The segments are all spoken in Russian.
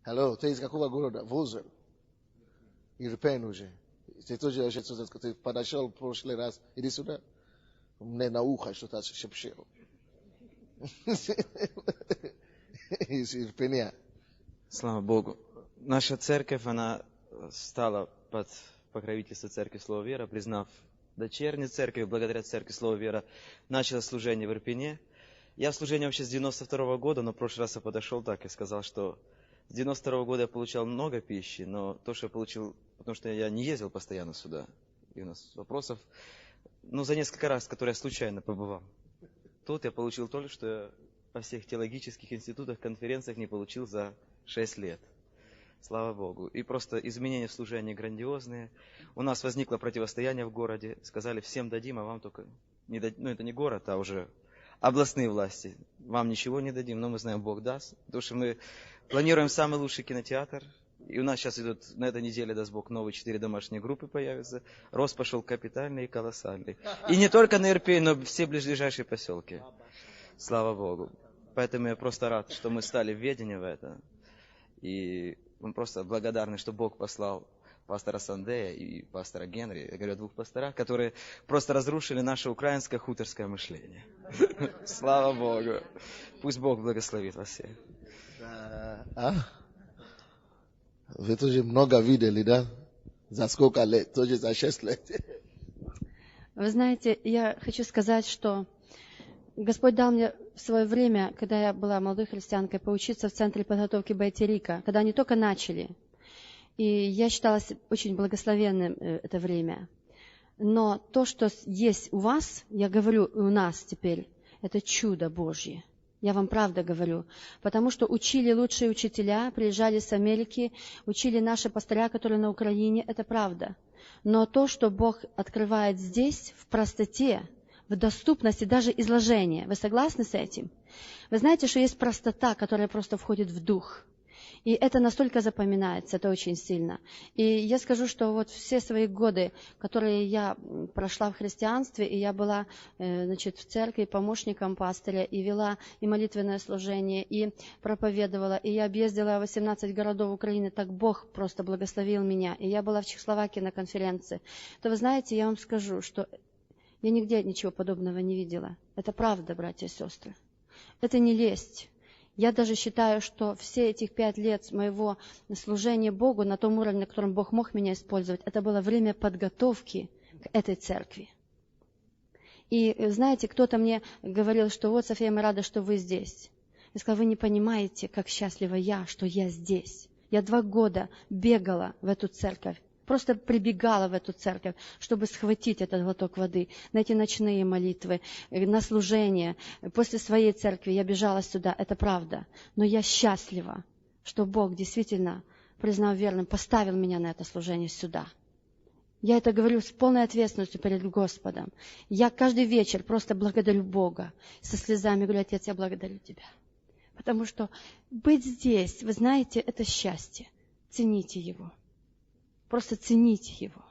Алло, ты из какого города? Вузел. Ирпен уже. Ты тоже очень что-то, ты подошел в прошлый раз. Иди сюда. Мне на ухо что-то шепчил. Из Ирпения. Слава Богу. Наша церковь, она стала под покровительство Церкви Слова Вера, признав дочерней церкви, благодаря Церкви Слова Вера, начала служение в Ирпене. Я в служении вообще с 92 года, но в прошлый раз я подошел так и сказал, что с 92 года я получал много пищи, но то, что я получил, потому что я не ездил постоянно сюда, и у нас вопросов, за несколько раз, которые я случайно побывал. Тут я получил то, что я во всех теологических институтах, конференциях не получил за 6 лет. Слава Богу. И просто изменения в служении грандиозные. У нас возникло противостояние в городе. Сказали, всем дадим, а вам только не дадим. Это не город, а уже областные власти. Вам ничего не дадим, но мы знаем, Бог даст. Потому что мы планируем самый лучший кинотеатр. И у нас сейчас идут, на этой неделе, даст Бог, новые 4 домашние группы появятся. Рост пошел капитальный и колоссальный. И не только на Ирпень, но все ближайшие поселки. Слава Богу. Поэтому я просто рад, что мы стали в ведении в это. И мы просто благодарны, что Бог послал пастора Сандея и пастора Генри, я говорю о 2 пасторах, которые просто разрушили наше украинское хуторское мышление. Слава Богу. Пусть Бог благословит вас всех. Вы тоже много видели, да? За сколько лет? Тоже за 6 лет. Вы знаете, я хочу сказать, что Господь дал мне в свое время, когда я была молодой христианкой, поучиться в центре подготовки Бейт-Ярика, когда они только начали. И я считалась очень благословенным это время. Но то, что есть у вас, я говорю, и у нас теперь, это чудо Божье. Я вам правда говорю. Потому что учили лучшие учителя, приезжали с Америки, учили наши пастыря, которые на Украине, это правда. Но то, что Бог открывает здесь, в простоте, в доступности, даже изложения. Вы согласны с этим? Вы знаете, что есть простота, которая просто входит в дух. И это настолько запоминается, это очень сильно. И я скажу, что вот все свои годы, которые я прошла в христианстве, и я была, в церкви помощником пастыря, и вела и молитвенное служение, и проповедовала, и я объездила 18 городов Украины, так Бог просто благословил меня. И я была в Чехословакии на конференции. То вы знаете, я вам скажу, что я нигде ничего подобного не видела. Это правда, братья и сестры. Это не лесть. Я даже считаю, что все этих 5 лет моего служения Богу на том уровне, на котором Бог мог меня использовать, это было время подготовки к этой церкви. И знаете, кто-то мне говорил, что вот, София, мы рады, что вы здесь. Я сказала, вы не понимаете, как счастлива я, что я здесь. Я 2 года бегала в эту церковь. Просто прибегала в эту церковь, чтобы схватить этот глоток воды, на эти ночные молитвы, на служение. После своей церкви я бежала сюда, это правда. Но я счастлива, что Бог действительно, признав верным, поставил меня на это служение сюда. Я это говорю с полной ответственностью перед Господом. Я каждый вечер просто благодарю Бога. Со слезами говорю, Отец, я благодарю Тебя. Потому что быть здесь, вы знаете, это счастье. Цените его. Просто цените его.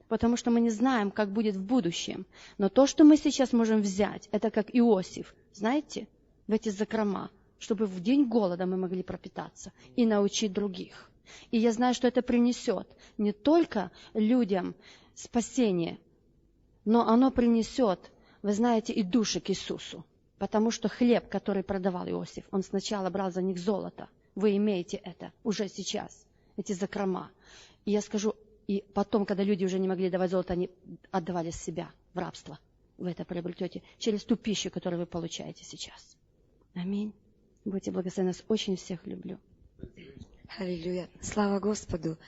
Потому что мы не знаем, как будет в будущем. Но то, что мы сейчас можем взять, это как Иосиф, знаете, в эти закрома, чтобы в день голода мы могли пропитаться и научить других. И я знаю, что это принесет не только людям спасение, но оно принесет, вы знаете, и души к Иисусу. Потому что хлеб, который продавал Иосиф, он сначала брал за них золото. Вы имеете это уже сейчас, эти закрома. И я скажу, и потом, когда люди уже не могли давать золото, они отдавали себя в рабство. Вы это приобретете через ту пищу, которую вы получаете сейчас. Аминь. Будьте благословенны. Нас очень всех люблю. Аллилуйя. Слава Господу.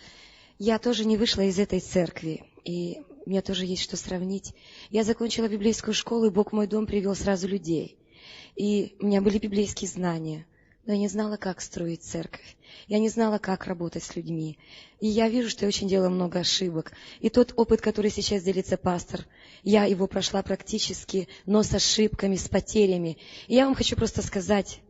Я тоже не вышла из этой церкви, и мне тоже есть что сравнить. Я закончила библейскую школу, и Бог в мой дом привел сразу людей. И у меня были библейские знания, но я не знала, как строить церковь. Я не знала, как работать с людьми. И я вижу, что я очень делала много ошибок. И тот опыт, который сейчас делится пастор, я его прошла практически, но с ошибками, с потерями. И я вам хочу просто сказать,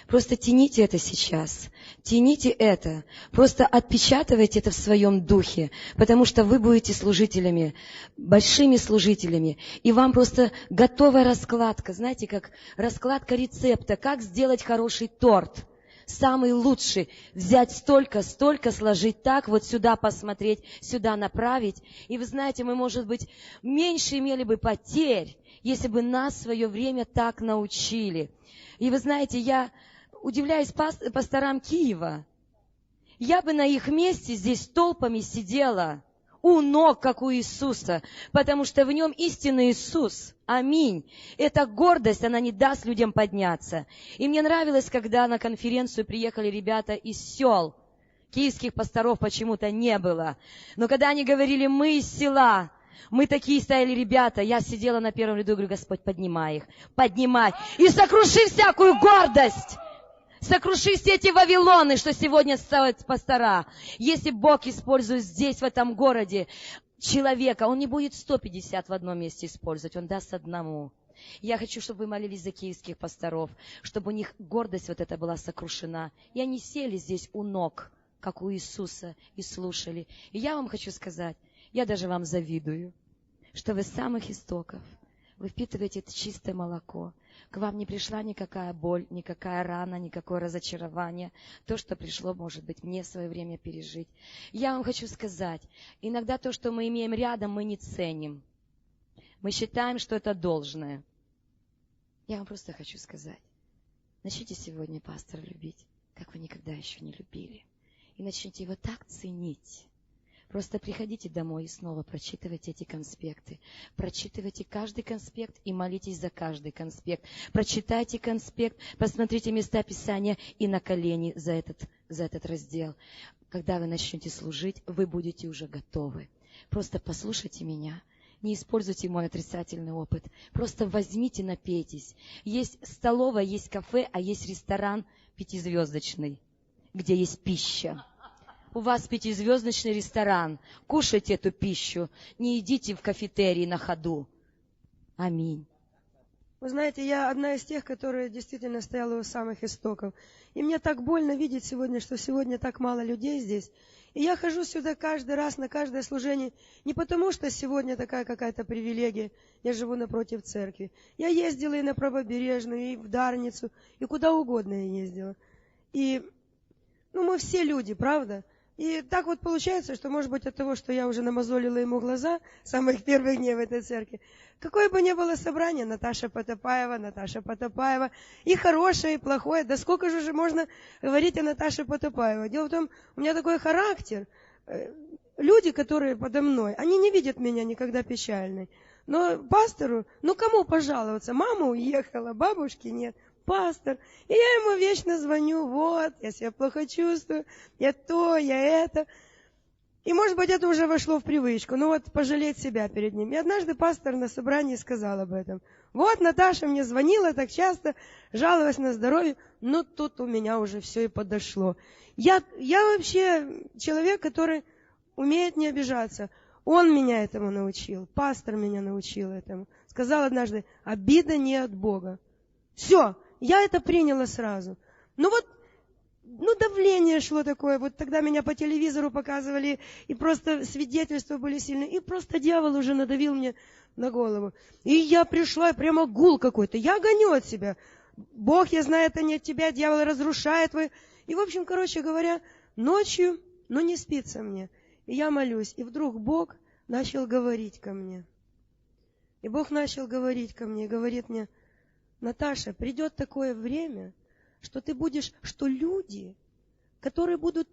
просто тяните это сейчас, тяните это, просто отпечатывайте это в своем духе, потому что вы будете служителями, большими служителями, и вам просто готовая раскладка, знаете, как раскладка рецепта, как сделать хороший торт. самый лучший, взять столько, сложить так, вот сюда посмотреть, сюда направить. И вы знаете, мы, может быть, меньше имели бы потерь, если бы нас в свое время так научили. И вы знаете, я удивляюсь пасторам Киева. Я бы на их месте здесь толпами сидела, у ног, как у Иисуса, потому что в нем истинный Иисус. Аминь. Эта гордость, она не даст людям подняться. И мне нравилось, когда на конференцию приехали ребята из сел. Киевских пасторов почему-то не было. Но когда они говорили, мы из села, мы такие стояли ребята, я сидела на первом ряду и говорю, Господь, поднимай их, поднимай. И сокруши всякую гордость. Сокруши все эти вавилоны, что сегодня ставят пастора. Если Бог использует здесь, в этом городе, человека, Он не будет 150 в одном месте использовать, Он даст одному. Я хочу, чтобы вы молились за киевских пасторов, чтобы у них гордость вот эта была сокрушена. И они сели здесь у ног, как у Иисуса, и слушали. И я вам хочу сказать, я даже вам завидую, что вы с самых истоков, вы впитываете это чистое молоко. К вам не пришла никакая боль, никакая рана, никакое разочарование. То, что пришло, может быть, мне в свое время пережить. Я вам хочу сказать, иногда то, что мы имеем рядом, мы не ценим. Мы считаем, что это должное. Я вам просто хочу сказать, начните сегодня пастора любить, как вы никогда еще не любили. И начните его так ценить. Просто приходите домой и снова прочитывайте эти конспекты. Прочитывайте каждый конспект и молитесь за каждый конспект. Прочитайте конспект, посмотрите места Писания и на колени за этот раздел. Когда вы начнете служить, вы будете уже готовы. Просто послушайте меня. Не используйте мой отрицательный опыт. Просто возьмите, напейтесь. Есть столовая, есть кафе, а есть ресторан 5-звездочный, где есть пища. У вас 5-звездочный ресторан. Кушайте эту пищу. Не идите в кафетерий на ходу. Аминь. Вы знаете, я одна из тех, которая действительно стояла у самых истоков. И мне так больно видеть сегодня, что сегодня так мало людей здесь. И я хожу сюда каждый раз, на каждое служение, не потому, что сегодня такая какая-то привилегия, я живу напротив церкви. Я ездила и на Правобережную, и в Дарницу, и куда угодно я ездила. И, мы все люди, правда? И так вот получается, что, может быть, от того, что я уже намазолила ему глаза с самых первых дней в этой церкви, какое бы ни было собрание, Наташа Потопаева, и хорошее, и плохое, да сколько же можно говорить о Наташе Потопаевой? Дело в том, у меня такой характер, люди, которые подо мной, они не видят меня никогда печальной, но пастору, кому пожаловаться? Мама уехала, бабушки нет. Пастор, и я ему вечно звоню, я себя плохо чувствую, я то, я это. И, может быть, это уже вошло в привычку, пожалеть себя перед ним. И однажды пастор на собрании сказал об этом. Наташа мне звонила так часто, жаловалась на здоровье, тут у меня уже все и подошло. Я вообще человек, который умеет не обижаться. Он меня этому научил, пастор меня научил этому. Сказал однажды, обида не от Бога. Все. Я это приняла сразу. Давление шло такое. Тогда меня по телевизору показывали, и просто свидетельства были сильные. И просто дьявол уже надавил мне на голову. И я пришла, прямо гул какой-то. Я гоню от себя. Бог, я знаю, это не от тебя, дьявол разрушает твой. И, в общем, короче говоря, ночью, не спится мне. И я молюсь. И вдруг Бог начал говорить ко мне. И Бог начал говорить ко мне, и говорит мне, Наташа, придет такое время, что что люди, которые будут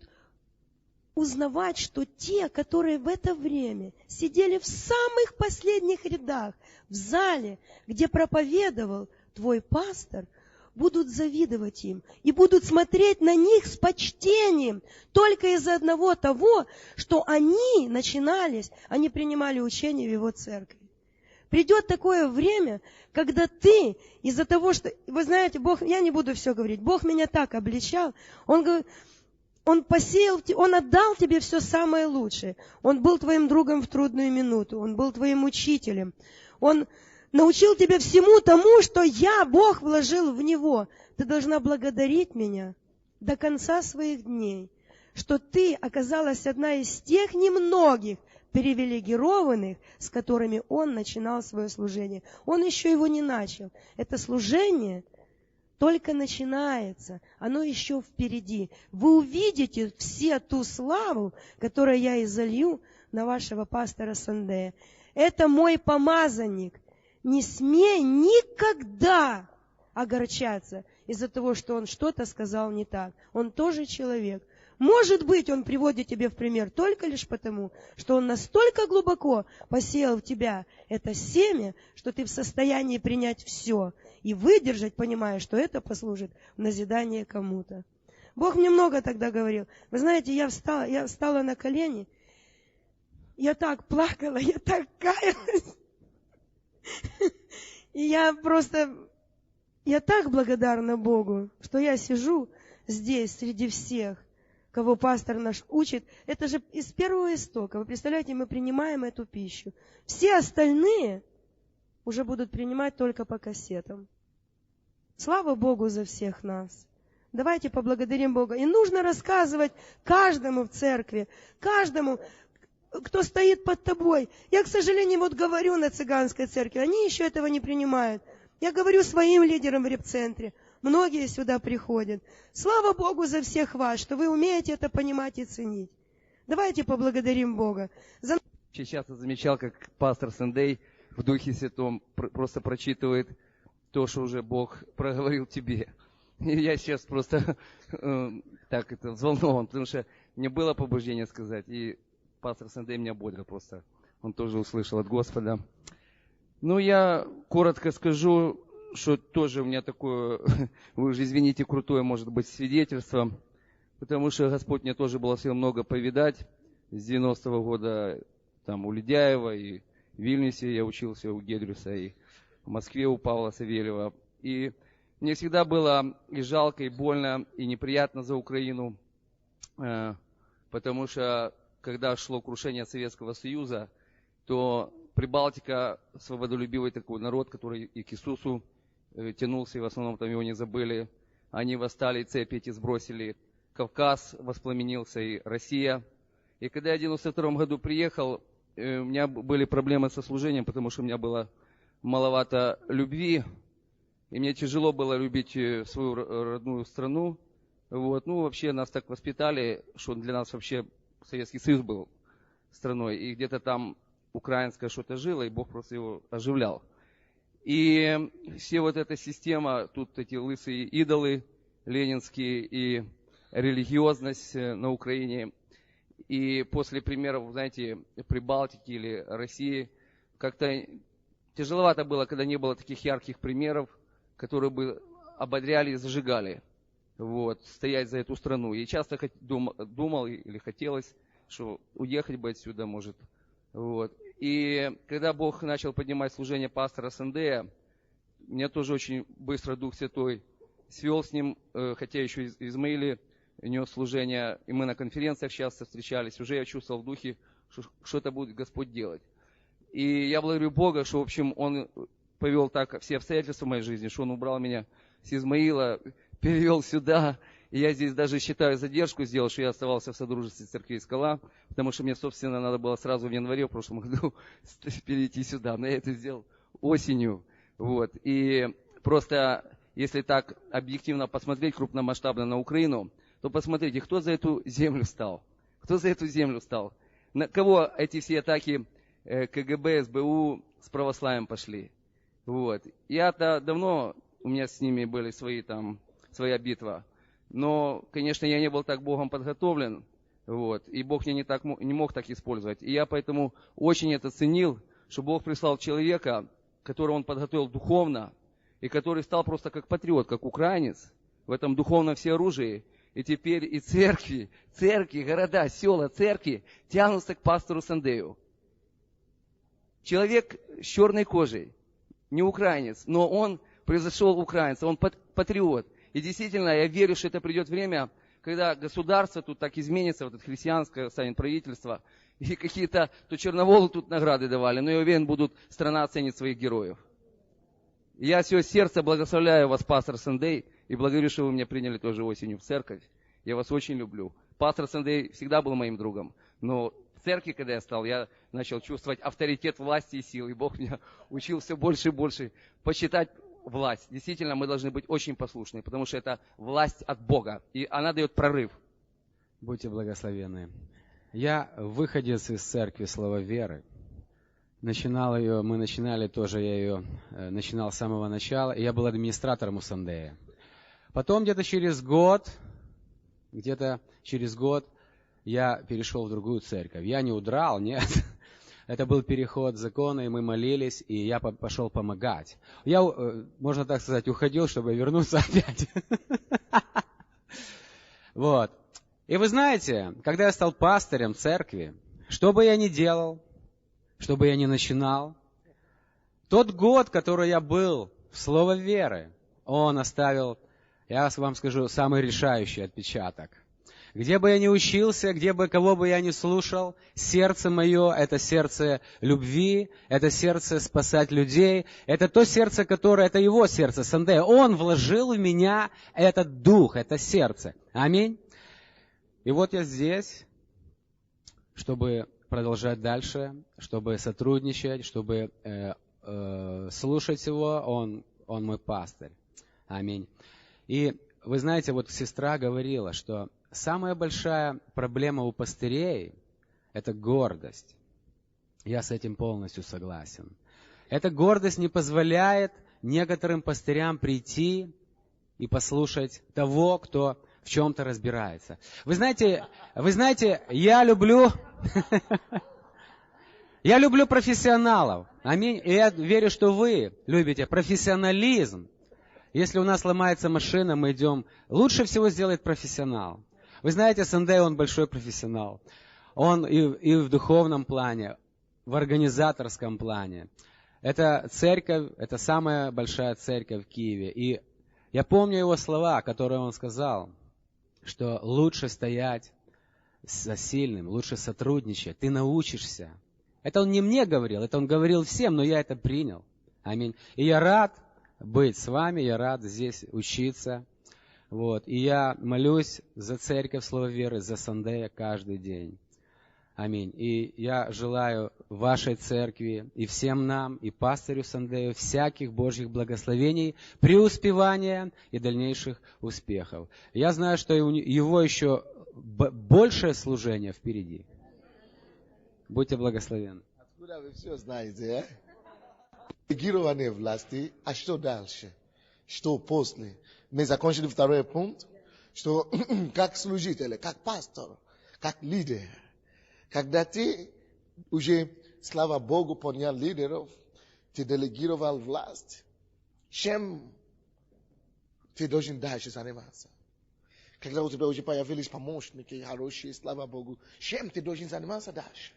узнавать, что те, которые в это время сидели в самых последних рядах, в зале, где проповедовал твой пастор, будут завидовать им и будут смотреть на них с почтением только из-за одного того, что они принимали учение в его церкви. Придет такое время, когда ты из-за того, что... Вы знаете, Бог... Я не буду все говорить. Бог меня так обличал. Он посеял... Он отдал тебе все самое лучшее. Он был твоим другом в трудную минуту. Он был твоим учителем. Он научил тебя всему тому, что Бог, вложил в него. Ты должна благодарить меня до конца своих дней, что ты оказалась одна из тех немногих, привилегированных, с которыми он начинал свое служение. Он еще его не начал. Это служение только начинается, оно еще впереди. Вы увидите все ту славу, которую я изолью на вашего пастора Сандея. Это мой помазанник. Не смей никогда огорчаться из-за того, что он что-то сказал не так. Он тоже человек. Может быть, он приводит тебе в пример только лишь потому, что он настолько глубоко посеял в тебя это семя, что ты в состоянии принять все и выдержать, понимая, что это послужит в назидание кому-то. Бог мне много тогда говорил. Вы знаете, я встала на колени, я так плакала, я так каялась. И я так благодарна Богу, что я сижу здесь среди всех, кого пастор наш учит. Это же из первого истока. Вы представляете, мы принимаем эту пищу. Все остальные уже будут принимать только по кассетам. Слава Богу за всех нас. Давайте поблагодарим Бога. И нужно рассказывать каждому в церкви, каждому, кто стоит под тобой. Я, к сожалению, вот говорю на цыганской церкви, они еще этого не принимают. Я говорю своим лидерам в репцентре. Многие сюда приходят. Слава Богу за всех вас, что вы умеете это понимать и ценить. Давайте поблагодарим Бога. Очень часто замечал, как пастор Сандей в Духе Святом просто прочитывает то, что уже Бог проговорил тебе. И я сейчас просто взволнован, потому что мне было побуждение сказать, и пастор Сандей меня бодрил просто. Он тоже услышал от Господа. Ну, я коротко скажу, что тоже у меня такое, вы уже извините, крутое может быть свидетельство, потому что Господь мне тоже благословил много повидать. С 90-го года там у Ледяева и в Вильнюсе я учился у Гедрюса, и в Москве у Павла Савельева. И мне всегда было и жалко, и больно, и неприятно за Украину, потому что когда шло крушение Советского Союза, то Прибалтика, свободолюбивый такой народ, который и к Иисусу тянулся, и в основном там его не забыли. Они восстали, цепи эти сбросили. Кавказ воспламенился, и Россия. И когда я в 92 году приехал, у меня были проблемы со служением, потому что у меня было маловато любви. И мне тяжело было любить свою родную страну. Вот. Ну, вообще нас так воспитали, что для нас вообще Советский Союз был страной. И где-то там украинское что-то жило, и Бог просто его оживлял. И все вот эта система, тут эти лысые идолы ленинские и религиозность на Украине. И после примеров, знаете, Прибалтики или России, как-то тяжеловато было, когда не было таких ярких примеров, которые бы ободряли и зажигали, вот, стоять за эту страну. И часто думал или хотелось, что уехать бы отсюда, может. Вот. И когда Бог начал поднимать служение пастора Сандея, меня тоже очень быстро Дух Святой свел с ним, хотя еще из Измаиле нес служение, и мы на конференциях часто встречались, уже я чувствовал в духе, что это будет Господь делать. И я благодарю Бога, что, в общем, Он повел так все обстоятельства в моей жизни, что Он убрал меня с Измаила, перевел сюда. И я здесь даже считаю задержку сделал, что я оставался в Содружестве церквей Скала, потому что мне, собственно, надо было сразу в январе в прошлом году перейти сюда. Но я это сделал осенью. Вот. И просто, если так объективно посмотреть крупномасштабно на Украину, то посмотрите, кто за эту землю встал? Кто за эту землю встал? На кого эти все атаки КГБ, СБУ с православием пошли? Вот. Я-то давно, у меня с ними были своя битва. Но, конечно, я не был так Богом подготовлен, вот, и Бог меня не мог так использовать. И я поэтому очень это ценил, что Бог прислал человека, которого Он подготовил духовно, и который стал просто как патриот, как украинец, в этом духовном всеоружии. И теперь и церкви, города, села, церкви тянутся к пастору Сандею. Человек с черной кожей, не украинец, но он произошел украинца, он патриот. И действительно, я верю, что это придет время, когда государство тут так изменится, вот это христианское станет правительство, и какие-то, то Черноволу тут награды давали, но я уверен, страна оценит своих героев. И я все сердце благословляю вас, пастор Сандей, и благодарю, что вы меня приняли тоже осенью в церковь. Я вас очень люблю. Пастор Сандей всегда был моим другом, но в церкви, когда я стал, я начал чувствовать авторитет власти и силы, и Бог меня учил все больше и больше почитать власть. Действительно, мы должны быть очень послушны, потому что это власть от Бога, и она дает прорыв. Будьте благословенны. Я выходец из церкви Слова Веры. Мы начинали тоже, я ее начинал с самого начала, и я был администратором у Сандея. Потом где-то через год я перешел в другую церковь. Я не удрал, нет. Это был переход закона, и мы молились, и я пошел помогать. Я, можно так сказать, уходил, чтобы вернуться опять. Вот. И вы знаете, когда я стал пастырем церкви, что бы я ни делал, что бы я ни начинал, тот год, который я был в Слово Веры, он оставил, я вам скажу, самый решающий отпечаток. Где бы я ни учился, кого бы я ни слушал, сердце мое — это сердце любви, это сердце спасать людей, это то сердце, которое, это его сердце, Сандея. Он вложил в меня этот дух, это сердце. Аминь. И вот я здесь, чтобы продолжать дальше, чтобы сотрудничать, чтобы слушать его. Он мой пастырь. Аминь. И вы знаете, вот сестра говорила, что самая большая проблема у пастырей – это гордость. Я с этим полностью согласен. Эта гордость не позволяет некоторым пастырям прийти и послушать того, кто в чем-то разбирается. Вы знаете, я люблю профессионалов. Аминь. И я верю, что вы любите профессионализм. Если у нас ломается машина, мы идем. Лучше всего сделает профессионал. Вы знаете, Сандей, он большой профессионал. Он и в духовном плане, в организаторском плане. Это церковь, это самая большая церковь в Киеве. И я помню его слова, которые он сказал, что лучше стоять за сильным, лучше сотрудничать. Ты научишься. Это он не мне говорил, это он говорил всем, но я это принял. Аминь. И я рад быть с вами, я рад здесь учиться. Вот. И я молюсь за церковь Слова Веры, за Сандея каждый день. Аминь. И я желаю вашей церкви и всем нам, и пастырю Сандею всяких Божьих благословений, преуспевания и дальнейших успехов. Я знаю, что его еще большее служение впереди. Будьте благословенны. Откуда вы все знаете, делегирование власти, а что дальше? Что после? Мы закончили второй пункт, что как служитель, как пастор, как лидер. Когда ты уже, слава Богу, понял лидеров, ты делегировал власть, чем ты должен дальше заниматься? Когда у тебя уже появились помощники хорошие, слава Богу, чем ты должен заниматься дальше?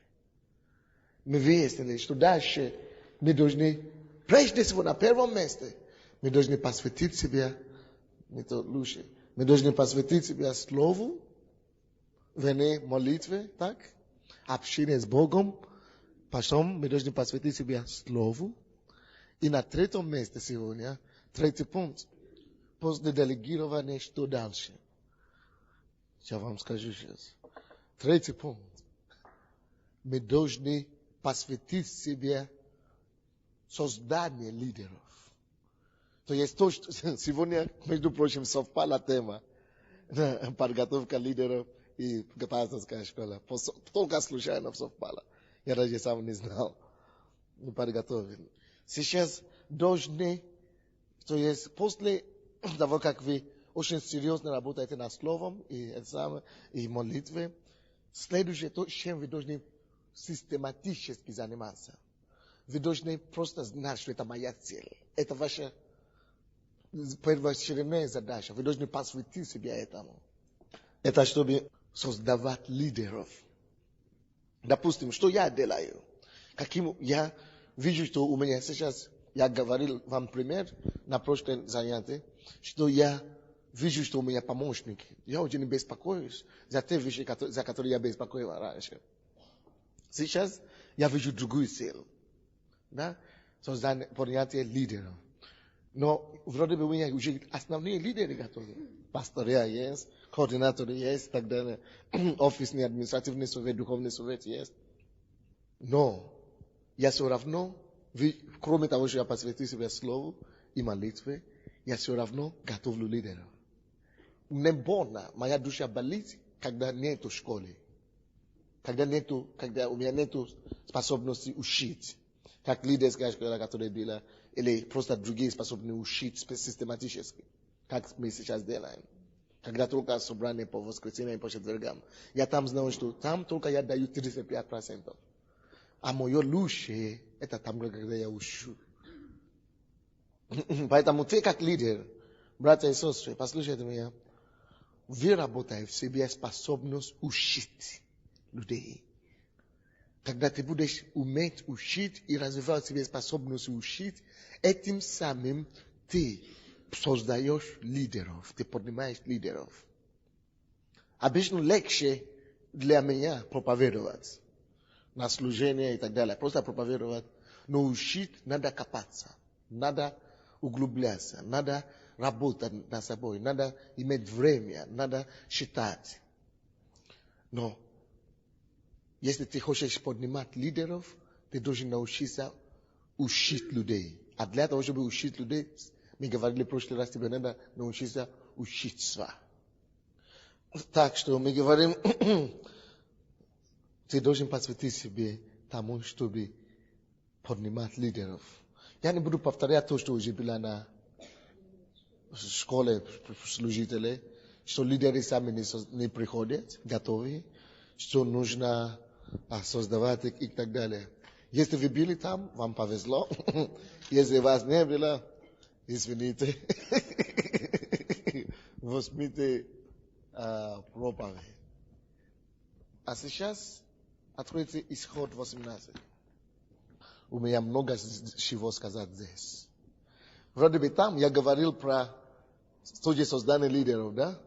Мы выяснили, что дальше мы должны, прежде всего, на первом месте, мы должны посвятить себя, не то лучше, мы должны посвятить себя Слову, вне молитве, так? Общение с Богом, потом мы должны посвятить себя Слову. И на третьем месте сегодня, третий пункт, после делегирования, что дальше? Я вам скажу сейчас. Третий пункт. Мы должны посвятить себе созданию лидеров. То есть то, что сегодня, между прочим, совпала тема подготовка лидеров и пасторская школа. Только случайно совпало. Я даже сам не знал. Не подготовил. Сейчас должны, то есть после того, как вы очень серьезно работаете над словом и молитвой, следующее то, чем вы должны систематически заниматься. Вы должны просто знать, что это моя цель. Это ваша первоочередная задача. Вы должны посвятить себя этому. Это чтобы создавать лидеров. Допустим, что я делаю? Каким я вижу, что у меня сейчас, я говорил вам пример на прошлом занятии, что я вижу, что у меня помощники. Я очень беспокоюсь за те вещи, за которые я беспокоился раньше. Сейчас я вижу другую цель. Да? Создание, понятие лидеров. Но вроде бы у меня уже основные лидеры готовы. Пастория есть, координаторы есть, так далее. Офисный, административный совет, духовный совет есть. Но я все равно, кроме того, что я посвятил себя слову, и молитвы, я все равно готовлю лидеров. Не больно, моя душа болит, когда нету школы. Когда у меня нету способности учить. Как лидерская школа, которая была, или просто другие способны учить систематически. Как мы сейчас делаем. Когда только собрание по воскресеньям и по четвергам. Я там знаю, что там только я даю 35%. А мое лучшее, это там, когда я учу. Поэтому ты как лидер, братья и сестры, послушайте меня. Вы работаете в себе способность учить людей. Когда ты будешь уметь учить и развивать в себе способность учить, этим самым ты создаешь лидеров, ты поднимаешь лидеров. Обычно легче для меня проповедовать на служение и так далее. Просто проповедовать. Но учить надо копаться, надо углубляться, надо работать над собой, надо иметь время, надо считать. Но если ты хочешь поднимать лидеров, ты должен научиться учить людей. А для того, чтобы учить людей, мы говорили в прошлый раз, тебе надо научиться учиться. Так что мы говорим, ты должен посвятить себе тому, чтобы поднимать лидеров. Я не буду повторять то, что уже было на школе служителей, что лидеры сами не приходят, готовы, что нужно создавать их и так далее. Если вы были там, вам повезло. Если вас не было, извините. Возьмите проповедь. А сейчас откройте Исход 18. У меня много чего сказать здесь. Вроде бы там я говорил про то же создание лидеров, да?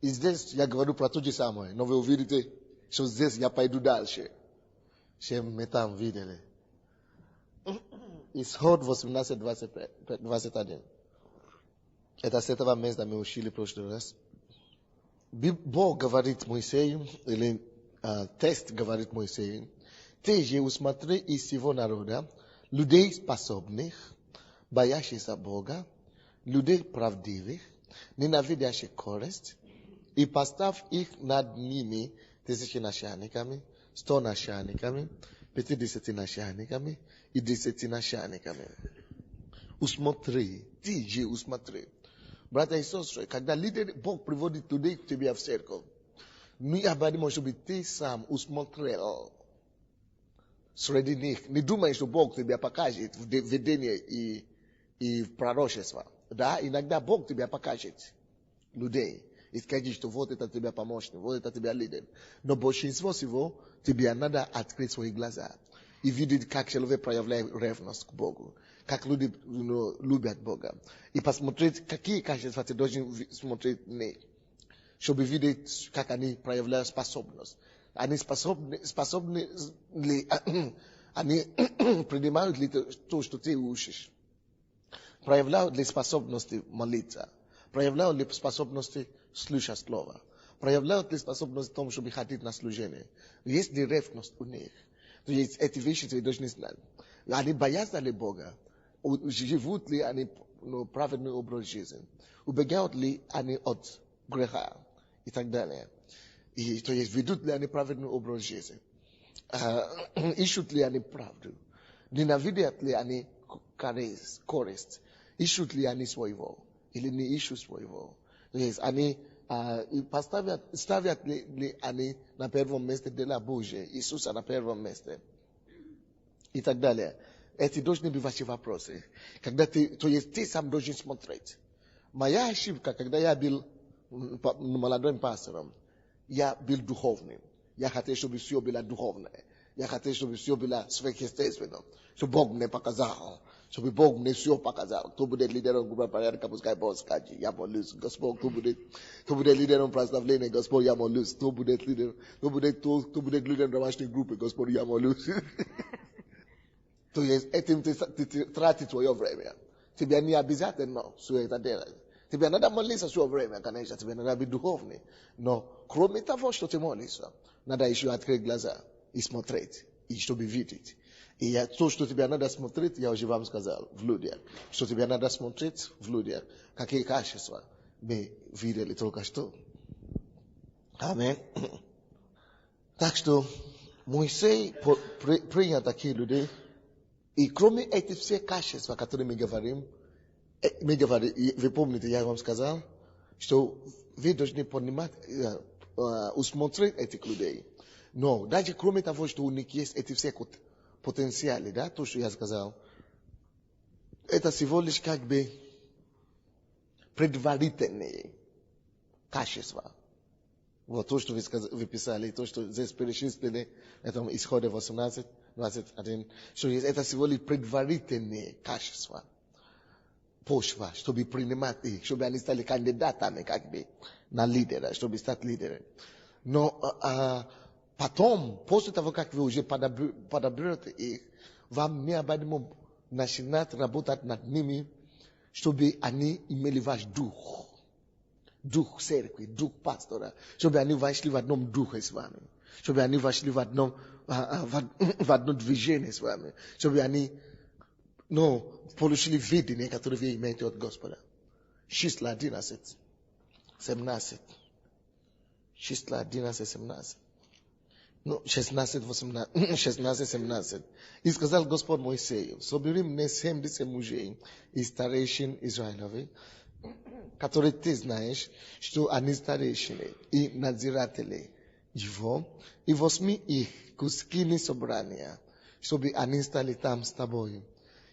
И здесь я говорю про то же самое. Но вы увидите, что здесь я пойду дальше, чем мы там видели. Исход 18:21. Это с этого места мы учили в прошлый раз. Бог говорит Моисею, или тест говорит Моисею, ты же усмотри из всего народа людей способных, боящихся Бога, людей правдивых, ненавидящих корость, и поставь их над ними 1000 начальниками, 100 начальниками, 50 начальниками и 10 начальниками. Усмотри, ты же усмотри. Братья и сестры, когда лидер, Бог приводит людей к тебе в церковь, необходимо, чтобы ты сам усмотрел среди них. Не думай, что Бог тебе покажет в видении и в пророчество. Да, иногда Бог тебе покажет людей. И скажет, что вот это тебя помощник, вот это тебя лидер. Но большинство всего тебе надо открыть свои глаза и видеть, как человек проявляет ревность к Богу, как люди любят Бога. И посмотреть, какие качества ты должен смотреть в них, чтобы видеть, как они проявляют способность. Они способны ли, они принимают ли то, что ты учишь? Проявляют ли способности молиться? Проявляют ли способности слушать слово? Проявляют ли способность в том, чтобы ходить на служение? Есть ли ревность у них? То есть эти вещи ты должен знать. Они боятся ли Бога? Живут ли они праведный образ жизни? Убегают ли они от греха? И так далее. И то есть ведут ли они праведный образ жизни? Ищут ли они правду? Ненавидят ли они корость? Ищут ли они своего? Или не ищут своего? То есть они ставят ли они на первом месте дела Божьи, Иисуса на первом месте? И так далее. Эти должны быть ваши вопросы. То есть ты сам должен смотреть. Моя ошибка, когда я был молодым пастором, я был духовным. Я хотел, чтобы все было духовное. Я хотел, чтобы все было сверхъестественным. Чтобы Бог мне показал. Чтобы Бог мне все показал. Кто будет лидером группы порядка, пускай Бог скажет. Я молюсь. Господь, кто будет лидером прославления, Господь, я молюсь. Кто будет лидером домашней группы, Господь, я молюсь. То есть этим ты тратишь свое время. Тебе не обязательно все это делать. Тебе надо молиться все время, конечно, тебе надо быть духовный. Но кроме того, что ты молишься, надо еще открыть глаза и смотреть, и чтобы видеть. И то, что тебе надо смотреть, я уже вам сказал, в людях. Что тебе надо смотреть в людях. Какие качества мы видели только что. Аминь. Так что Моисей принял такие людей. И кроме этих всех качеств, о которых мы говорим, вы помните, я вам сказал, что вы должны понимать, усмотреть этих людей. Но даже кроме того, что у них есть эти все потенциалы, да, то, что я сказал, это всего лишь как бы предварительные качества. Вот то, что вы писали, то, что здесь перечислили, это Исходе 18, 21, что это всего лишь предварительные качества. Почва, чтобы принимать их, чтобы они стали кандидатами как бы на лидера, чтобы стать лидерами. Но потом, после того, как вы уже подобрете их, вам необходимо начинать работать над ними, чтобы они имели ваш дух. Дух церкви, дух пастора. Чтобы они вошли в одном духе с вами. Чтобы они вошли в одно движение с вами. Чтобы они получили видение, которое вы имеете от Господа. Числа 11, 17. Числа 11, 17. 16, 17. И сказал Господь Моисею: собери мне 70 мужей из старейшин Израилевых, которые ты знаешь, что они старейшины и надзиратели его, и возьми их к скине собрания, чтобы они стали там с тобой.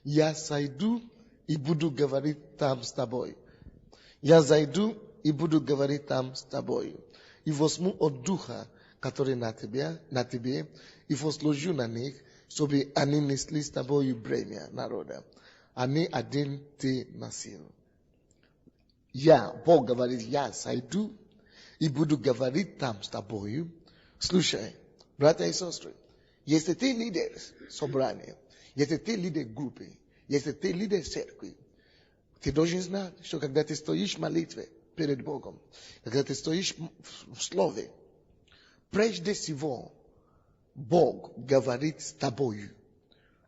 Я зайду и буду говорить там с тобой. Я зайду и буду говорить там с тобой. И возьму от духа, который на тебе, и возложу на них, чтобы они несли с тобой бремя народа. Они один ты носил. Бог говорит, я зайду и буду говорить там с тобою. Слушай, братья и сестры, если ты лидер собрания, если ты лидер группы, если ты лидер церкви, ты должен знать, что когда ты стоишь в молитве перед Богом, когда ты стоишь в слове, прежде всего Бог говорит с тобою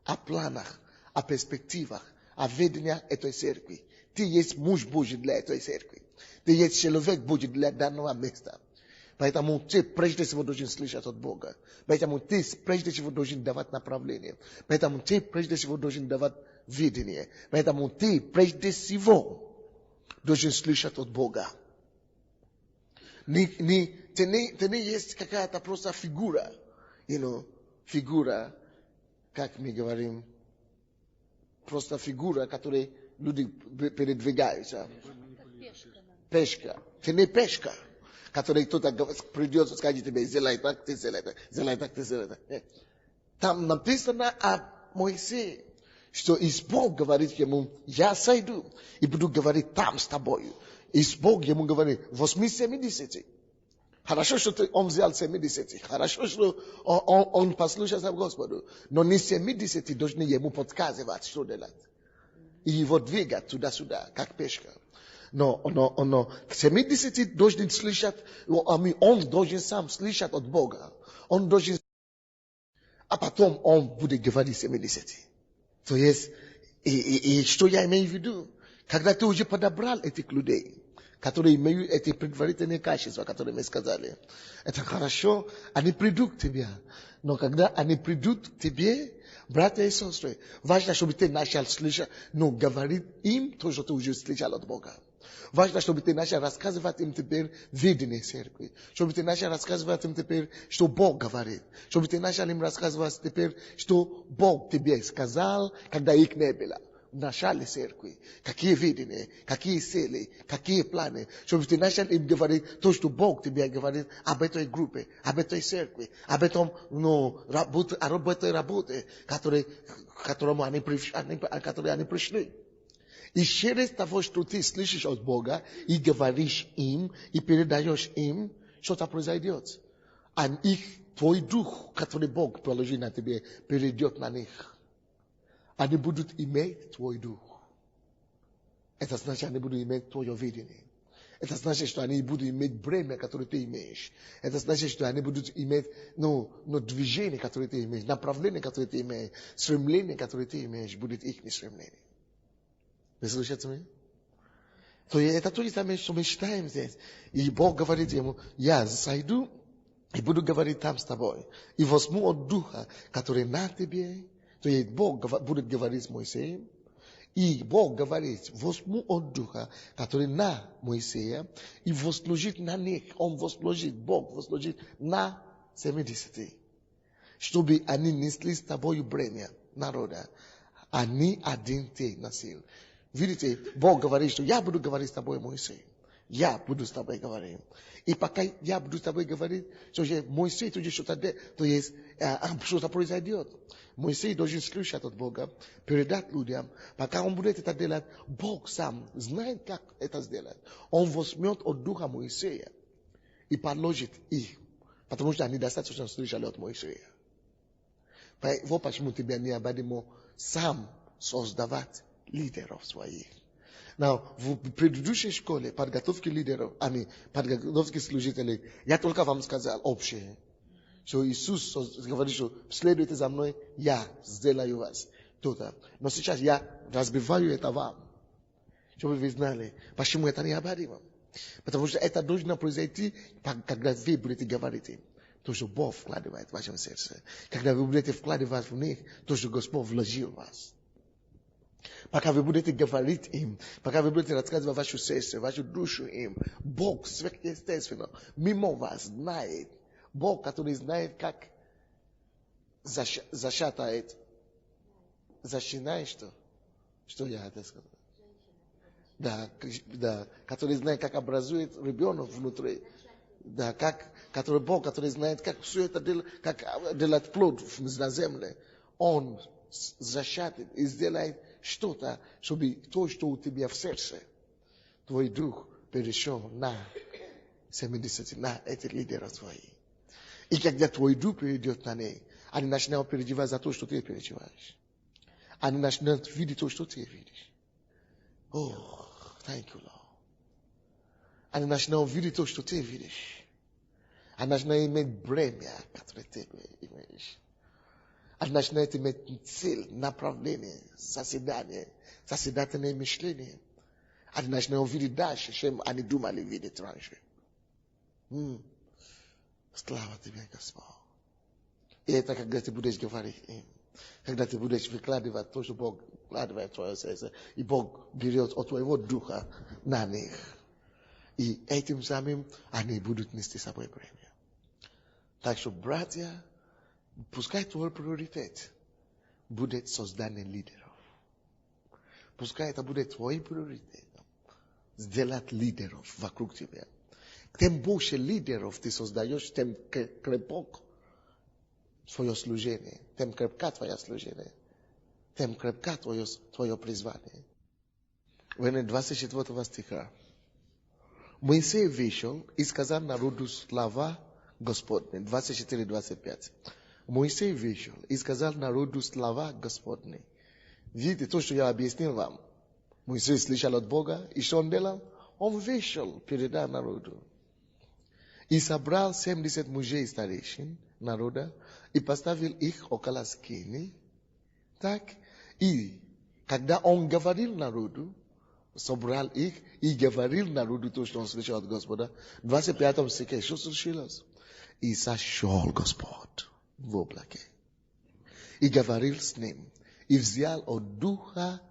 о планах, о перспективах, о видениях этой церкви. Ты есть муж Божий для этой церкви. Ты есть человек Божий для данного места. Поэтому ты прежде всего должен слышать от Бога. Поэтому ты прежде всего должен давать направление. Поэтому ты прежде всего должен давать видение. Поэтому ты прежде всего должен слышать от Бога. Ты не есть какая-то просто фигура. Фигура, как мы говорим, просто фигура, которая люди передвигаются. Пешка. Ты не пешка, который кто-то придет и скажет тебе: сделай так, ты сделай это, сделай так, ты сделай это. Там написано о Моисее, что Бог говорит ему: я сойду и буду говорить там с тобой. И Бог ему говорит: возьми 70. Хорошо, что он взял 70. Хорошо, что он послушался Господу. Но не 70 должны ему подсказывать, что делать. И его двигать туда-сюда, как пешка. Но 70 должен слышать, он должен сам слышать от Бога. Он должен, а потом он будет говорить 70. То есть, и что я имею в виду? Когда ты уже подобрал этих людей, которые имеют эти предварительные качества, которые мы сказали, это хорошо, они придут к тебе. Но когда они придут к тебе, братья и сестры, важно, чтобы ты начал слышать, говорить им то, что ты уже слышал от Бога. Важно, чтобы ты начал рассказывать им теперь видение церкви. Чтобы ты начал рассказывать им теперь, что Бог говорит. Чтобы ты начал им рассказывать теперь, что Бог тебе сказал, когда их не было. В начале церкви. Какие видения, какие цели, какие планы. Чтобы ты начал им говорить то, что Бог тебе говорит об этой группе, об этой церкви, об этом, об этой работе, которому они пришли. И через того, что ты слышишь от Бога, и говоришь им, и передаешь им, что-то произойдет. И твой дух, который Бог положил на тебе, перейдет на них. Они будут иметь твой дух. Это значит, они будут иметь твое видение. Это значит, что они будут иметь бремя, которое ты имеешь. Это значит, что они будут иметь движение, которое ты имеешь, направление, которое ты имеешь, стремление, которое ты имеешь, будет их стремление. Вы слышите меня? То это то же самое, что мы читаем здесь. И Бог говорит ему, я сойду и буду говорить там с тобой. И возьму от духа, который на тебе. То есть Бог будет говорить с Моисеем. И Бог говорит, возьму от духа, который на Моисея, и возложит на них, он возложит, Бог возложит на 70. Чтобы они несли с тобою бремя народа. Они один ты носил. Видите, Бог говорит, что я буду говорить с тобой, Моисей. Я буду с тобой говорить. И пока я буду с тобой говорить, что Моисей тоже что-то делает, то есть что-то произойдет. Моисей должен слушать от Бога, передать людям. Пока он будет это делать, Бог сам знает, как это сделать. Он возьмет от духа Моисея и подложит их, потому что они достаточно слышали от Моисея. Вот почему тебе необходимо сам создавать лидеров своих. В предыдущей школе подготовки лидеров, подготовки служителей, я только вам сказал общее. Что Иисус говорит, что следуйте за мной, я сделаю вас. То-то. Но сейчас я разбиваю это вам, чтобы вы знали, почему это необходимо. Потому что это должно произойти, когда вы будете говорить им. То, что Бог вкладывает в вашем сердце. Когда вы будете вкладывать в них, то, что Господь вложил в вас. Пока вы будете говорить им, пока вы будете рассказывать вашу сердце, вашу душу им, Бог сверхъестественно, мимо вас знает. Бог, который знает, как зашатает, защищает, что я это сказал? Да, который знает, как образует ребенок внутри. Да, Бог, который знает, как все это делать, как делать плод на земле. Он зашатит и сделает что-то, чтобы то, что у тебя в сердце, твой дух перешел на 70, на этих лидеров твоих. И когда твой дух перейдет на них, они начинают переживать за то, что ты переживаешь. Они начинают видеть то, что ты видишь. Oh, thank you, Lord. Они начинают видеть то, что ты видишь. Они начинают иметь бремя, которое ты имеешь. Они начинают иметь цель, направление, созидательное мышление. Они начинают видеть дальше, чем они думали видеть раньше. Слава тебе, Господь. И это когда ты будешь говорить им. Когда ты будешь выкладывать то, что Бог вкладывает в твое сердце. И Бог берет от твоего духа на них. И этим самым они будут нести с собой бремя. Так что, братья, пускай твой приоритет будет создание лидеров. Пускай это будет твой приоритет. Сделать лидеров вокруг тебя. Тем больше лидеров ты создаешь, тем крепок твое служение, тем крепка твое служение, тем крепка твое призвание. В 24 стиха. Моисей вышел и сказал народу слова Господни. 24-25. Моисей вышел и сказал народу слова Господни. Видите то, что я объяснил вам? Моисей слышал от Бога, и что он делал? Он вышел перед народу. И собрал 70 мужей старейшин народа, и поставил их около скини. Так, и когда он говорил народу, собрал их и говорил народу то, что он слышал от Господа. В 25 стихе, что случилось? И сошел Господь в облаке. И говорил с ним. И взял от духа,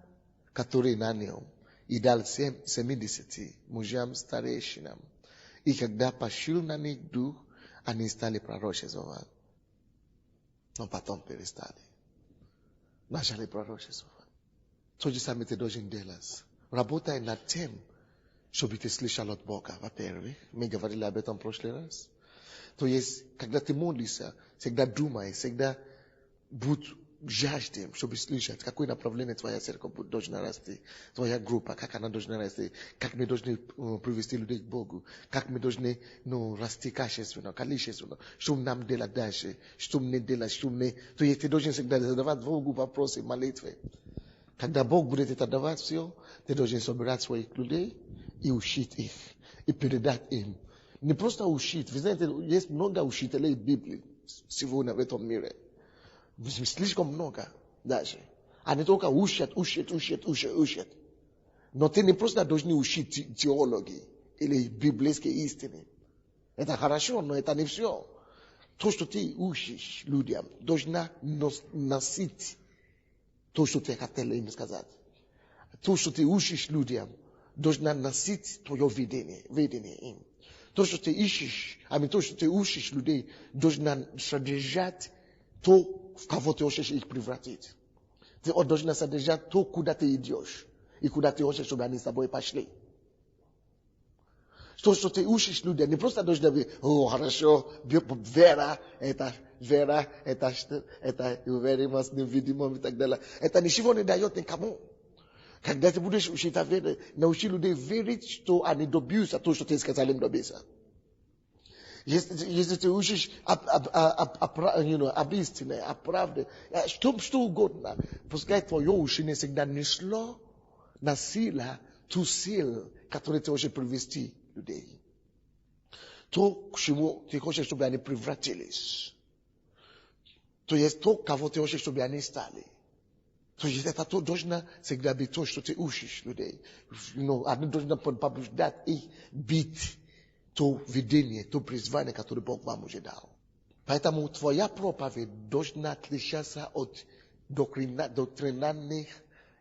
который на нем, и дал 70 мужьям старейшинам. И когда пошел на них дух, они стали пророчествовать. Но потом перестали. Начали пророчествовать. То же самое ты должен делать. Работай над тем, чтобы ты слышал от Бога. Во-первых, мы говорили об этом в прошлый раз. То есть, когда ты молишься, всегда думай, всегда будь жаждем, чтобы слышать, какое направление твоя церковь должна расти, твоя группа, как она должна расти, как мы должны привести людей к Богу, как мы должны расти качественно, количественно, что нам делать дальше, что мне делать, что мне... То есть ты должен всегда задавать Богу вопросы, молитвы. Когда Бог будет это давать все, ты должен собирать своих людей и учить их, и передать им. Не просто учить. Вы знаете, есть много учителей Библии сегодня в этом мире. Слишком много даже. Они только учат. Но ты не просто должен учить теологии или библейские истины. Это хорошо, но это не все. То, что ты учишь людям, должна носить то, что ты хотел им сказать. То, что ты учишь людям, должна носить твое видение им. То, что ты ищешь, то, что ты учишь людей, должна содержать то, в кого ты хочешь их превратить. Ты должна содержать то, куда ты идешь, и куда ты хочешь, чтобы они с тобой пошли. То, что ты учишь людей, не просто должна быть, хорошо, вера, это уверенность, невидимость и так далее. Это ничего не дает никому. Когда ты будешь учить вере, научи людей верить, что они добьются то, что ты сказал им добиться. Если ты учишь об истине, о правде, что угодно, пускай твое учение всегда несло на силу, ту силу, которую ты хочешь привести людей. То, к чему ты хочешь, чтобы они превратились. То есть то, кого ты хочешь, чтобы они стали. То есть это то должно всегда быть то, что ты учишь людей. Они должны побуждать их быть то видение, то призвание, которое Бог вам уже дал. Поэтому твоя проповедь должна отличаться от доктринальных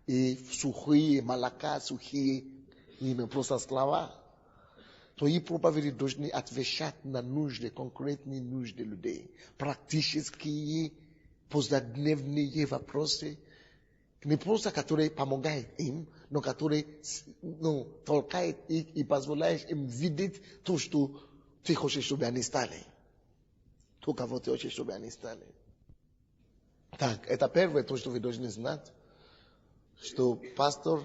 и сухие, молока сухие, просто слова. Твои проповеди должны отвечать на нужды, конкретные нужды людей. Практические, повседневные вопросы. Не просто которые помогают им, но которые толкают их и позволяют им видеть то, что ты хочешь, чтобы они стали. То, кого ты хочешь, чтобы они стали. Так, это первое, то, что вы должны знать, что пастор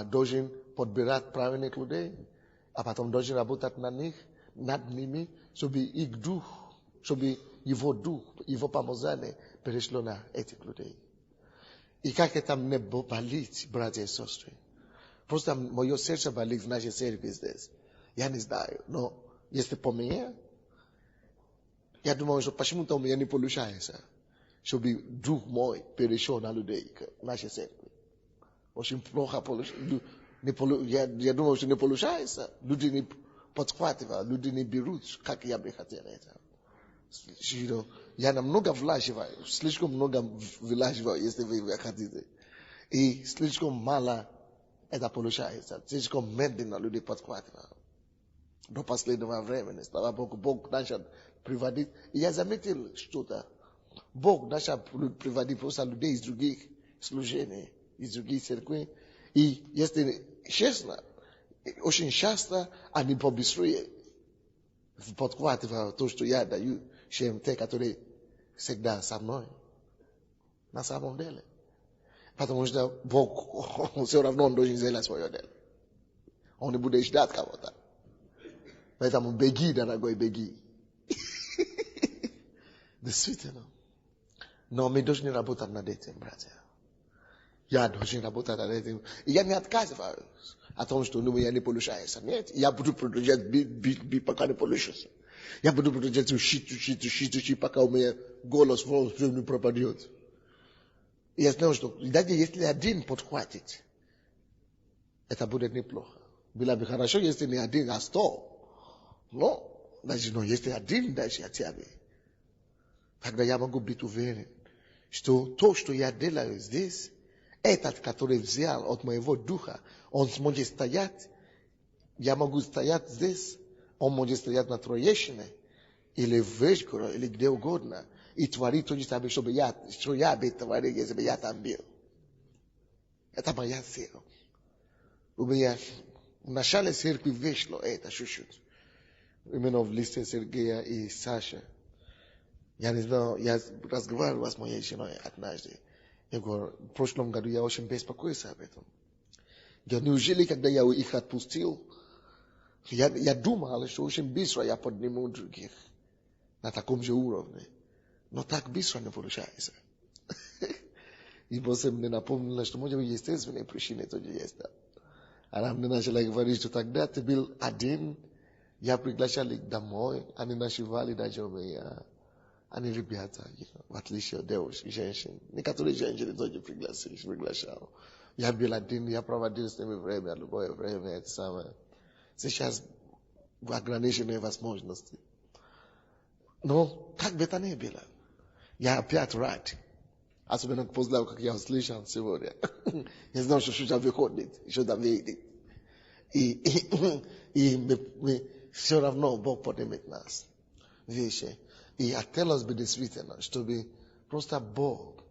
должен подбирать правильных людей, а потом должен работать над ними, чтобы их дух, чтобы его дух, его помазание перешло на этих людей. И как это мне болит, братья и сестры. Просто мое сердце болит в нашей церкви здесь. Я не знаю, но если по мне, я думаю, что почему-то у меня не получается, чтобы дух мой перешел на людей в нашей церкви. Очень плохо получается. Я думаю, что не получается. Люди не подхватывают, люди не берут, как я бы хотел это. Я намного влаживаю, слишком много влаживаю, если вы хотите. И слишком мало это получается. Слишком медленно люди подхватывают. До последнего времени, слава Богу, Бог начал приводить. И я заметил что-то. Бог начал приводить просто людей из других служений, из других церквей. И если честно, очень часто они побыстрее подхватывают то, что я даю, чем те, которые всегда со мной. На самом деле. Потому что Бог все равно он должен сделать свое дело. Он не будет ждать кого-то. Поэтому беги, дорогой, беги. Действительно. Но мы должны работать над этим, братья. Я должен работать над этим. И я не отказываюсь о том, что я не получается. Нет, я буду продолжать бить, пока не получится. Я буду продолжать учить, пока у меня голос не пропадет. И я знаю, что даже если один подхватит, это будет неплохо. Было бы хорошо, если не один, а 100. Но, даже если один даже хотя бы, тогда я могу быть уверен, что то, что я делаю здесь, этот, который взял от моего духа, он сможет стоять, я могу стоять здесь, он может стоять на Троещине, или в Вышгороде, или где угодно, и творить то же самое, что я бы творил, если бы я там был. Это моя сила. У меня в начале церкви вышло это чуть-чуть. Именно в листе Сергея и Саши. Я не знаю, я разговаривал с моей женой однажды. Я говорю, в прошлом году я очень беспокоился об этом. Неужели, когда я их отпустил, я думал, что очень быстро я подниму других на таком же уровне. Но так быстро не получается. И после мне напомнило, что может быть естественные причины тоже есть. А мне начали говорить, что тогда ты был один, я приглашал их домой, они ночевали даже у меня. Они ребята, в отличие от девушек, женщин. Некоторые женщины тоже приглашал. Я был один, я проводил с ними время, любое время, это самое. Сейчас ограниченные возможности. Но как бы это ни было, я опять рад. Особенно после того, как я услышал сегодня. Я знал, что что-то выходит, что-то выйдет. И мы все равно Бог поднимет нас. Вещи. И хотелось бы действительно, чтобы просто Бог,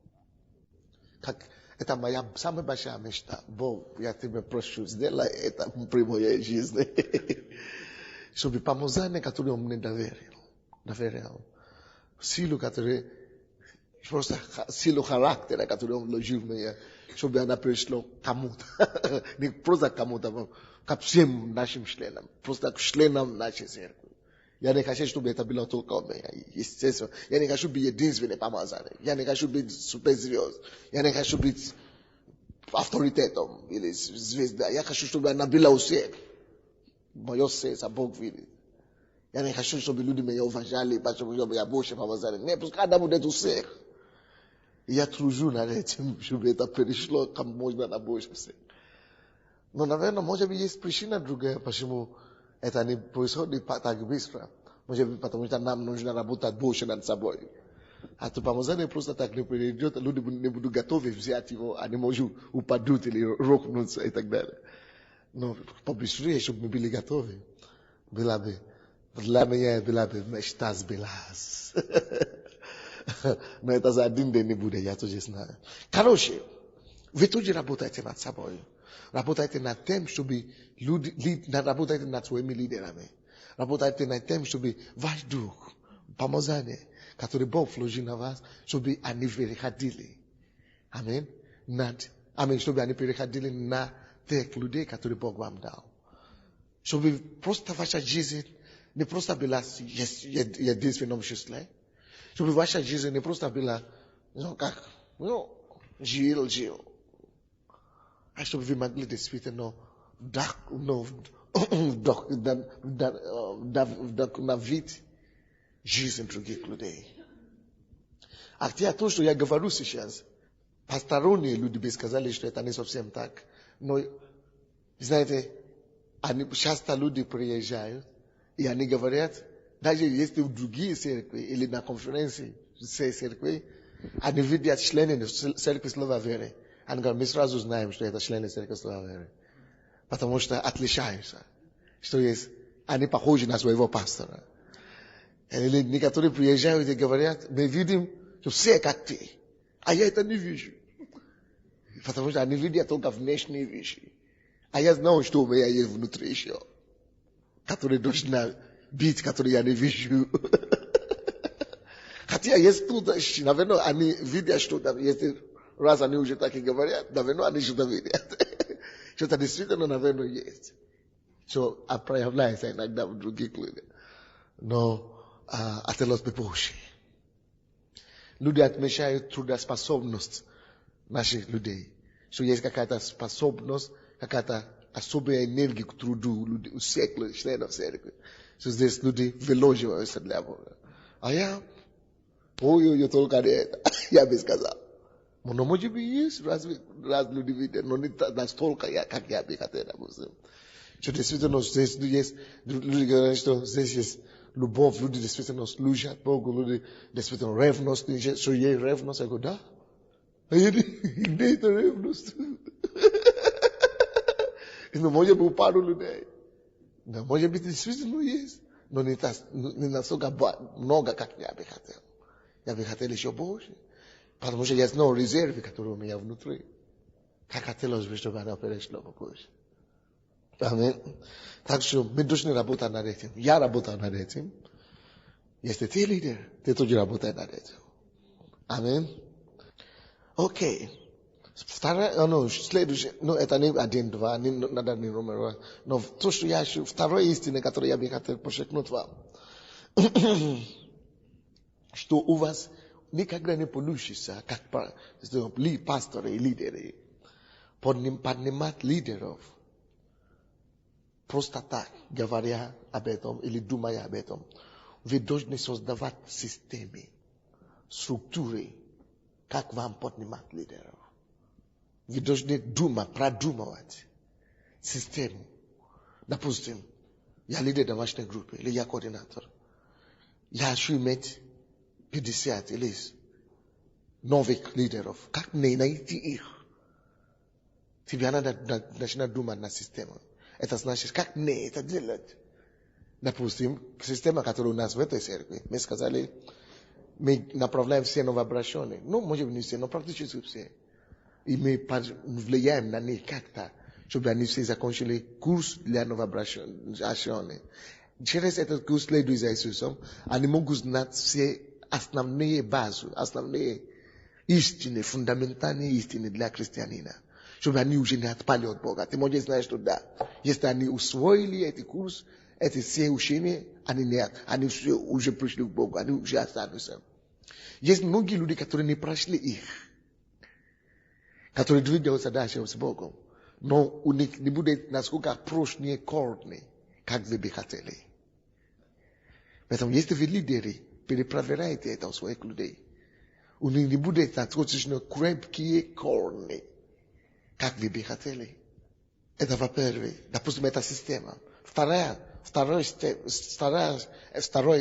как это моя самая большая мечта. Бог, я тебя прошу, сделай это при моей жизни. Чтобы помазание, которое Он мне доверил, силу, которую, просто силу характера, которую Он вложил в меня, чтобы она пришла кому-то. Не просто кому-то, ко всем нашим членам, просто к членам нашей церкви. Я не хочу, чтобы это было только у меня, естественно. Я не хочу быть единственный помазанник. Я не хочу быть суперзвезд. Я не хочу быть авторитетом или звездой. Я хочу, чтобы она была у всех. Мое сердце Бог видит. Я не хочу, чтобы люди меня уважали, потому что я больше помазанник. Нет, пускай она будет у всех. И я тружу над этим, чтобы это перешло как можно на больше всех. Но, наверное, может быть, есть причина другая, почему это не происходит так быстро. Может быть, потому что нам нужно работать больше над собой. А то помазание просто так не придет, люди не будут готовы взять его, они могут упадут или рухнуться и так далее. Но побыстрее, чтобы мы были готовы, была бы, для меня была бы мечта сбылась. Но это за один день не будет, я тоже знаю. Короче, вы тоже работаете над собой. Работайте над тем, чтобы работайте над своими лидерами. Работайте над тем, чтобы ваш дух, помазание, который Бог вложил на вас, чтобы они переходили. Амин. Чтобы они переходили на тех людей, которые Бог вам дал. Чтобы просто ваша жизнь не просто была единственным числом. Чтобы ваша жизнь не просто была, как, жил. А чтобы вы могли действительно вдохновить жизнь других людей. А то, что я говорю сейчас, посторонние люди бы сказали, что это не совсем так. Но, знаете, часто люди приезжают, и они говорят, даже если в другие церкви или на конференции церкви, они видят члены церкви Слова Веры. Они говорят, мы сразу знаем, что это члены церкви Слова Веры. Потому что отличаются. Что есть, они похожи на своего пастора. Или некоторые приезжают и говорят, мы видим, что все как ты. А я это не вижу. Потому что они видят только внешние вещи. А я знаю, что у меня есть внутри еще. Которые должны быть, которые я не вижу. Хотя есть кто-то, наверное, они видят что-то, если раз они уже так и говорят, наверное, они что-то видят. Что-то действительно, наверное, есть. Что проявляется иногда в других людях. Но хотелось бы больше. Люди отмечают трудоспособность наших людей. Что есть какая-то способность, какая-то особая энергия к труду у всех членов церкви. Что здесь люди выложиваются для Бога. А я, ой, только не это. Я бы сказал. Но может быть есть, раз люди видят, но не настолько, как я бы хотел. Что действительно здесь есть, люди говорят, что здесь есть любовь, люди действительно служат Богу, люди действительно ревность, что есть ревность, я говорю, да. Где это ревность? Но может быть пару людей. Но может быть действительно есть, но не настолько много, как я бы хотел. Я бы хотел еще больше. Потому что есть много резервы, которые у меня внутри. Как хотелось бы, чтобы она перешла побольше. Амин. Так что мы должны работать над этим. Я работаю над этим. Если ты лидер, ты тоже работаешь над этим. Амин. Окей. Следующее, это не 1-2, надо не номер. Но то, что я ищу, вторая истина, которую я бы хотел подчеркнуть вам. Что у вас никогда не получится, как пасторы и лидеры, поднимать лидеров просто так, говоря об этом или думая об этом. Вы должны создавать системы, структуры, как вам поднимать лидеров. Вы должны думать, продумывать систему. Допустим, я лидер домашней группы, или я координатор. Я хочу иметь 50 или новых лидеров. Как мне найти их? Тебе надо начинать думать на систему. Это значит, как мне это делать? Допустим, система, которая у нас в этой церкви, мы сказали, мы направляем все новообращенные. Ну, может быть, не все, но практически все. И мы влияем на них как-то, чтобы они все закончили курс для новообращенных. Через этот курс, следуя за Иисусом, они могут знать все основные базы, основные истины, фундаментальные истины для христианина. Чтобы они уже не отпали от Бога. Ты можешь знать, что да, если они усвоили этот курс, эти все учения, они все уже пришли к Богу, они уже останутся. Есть многие люди, которые не прошли их, которые двигаются дальше с Богом, но у них не будет насколько прочные корни, как вы бы хотели. Поэтому, если вы лидеры, перепроверяйте это у своих людей. У них не будет достаточно крепкие корни, как вы бы хотели. Это во-первых. Допустим, это система. Второй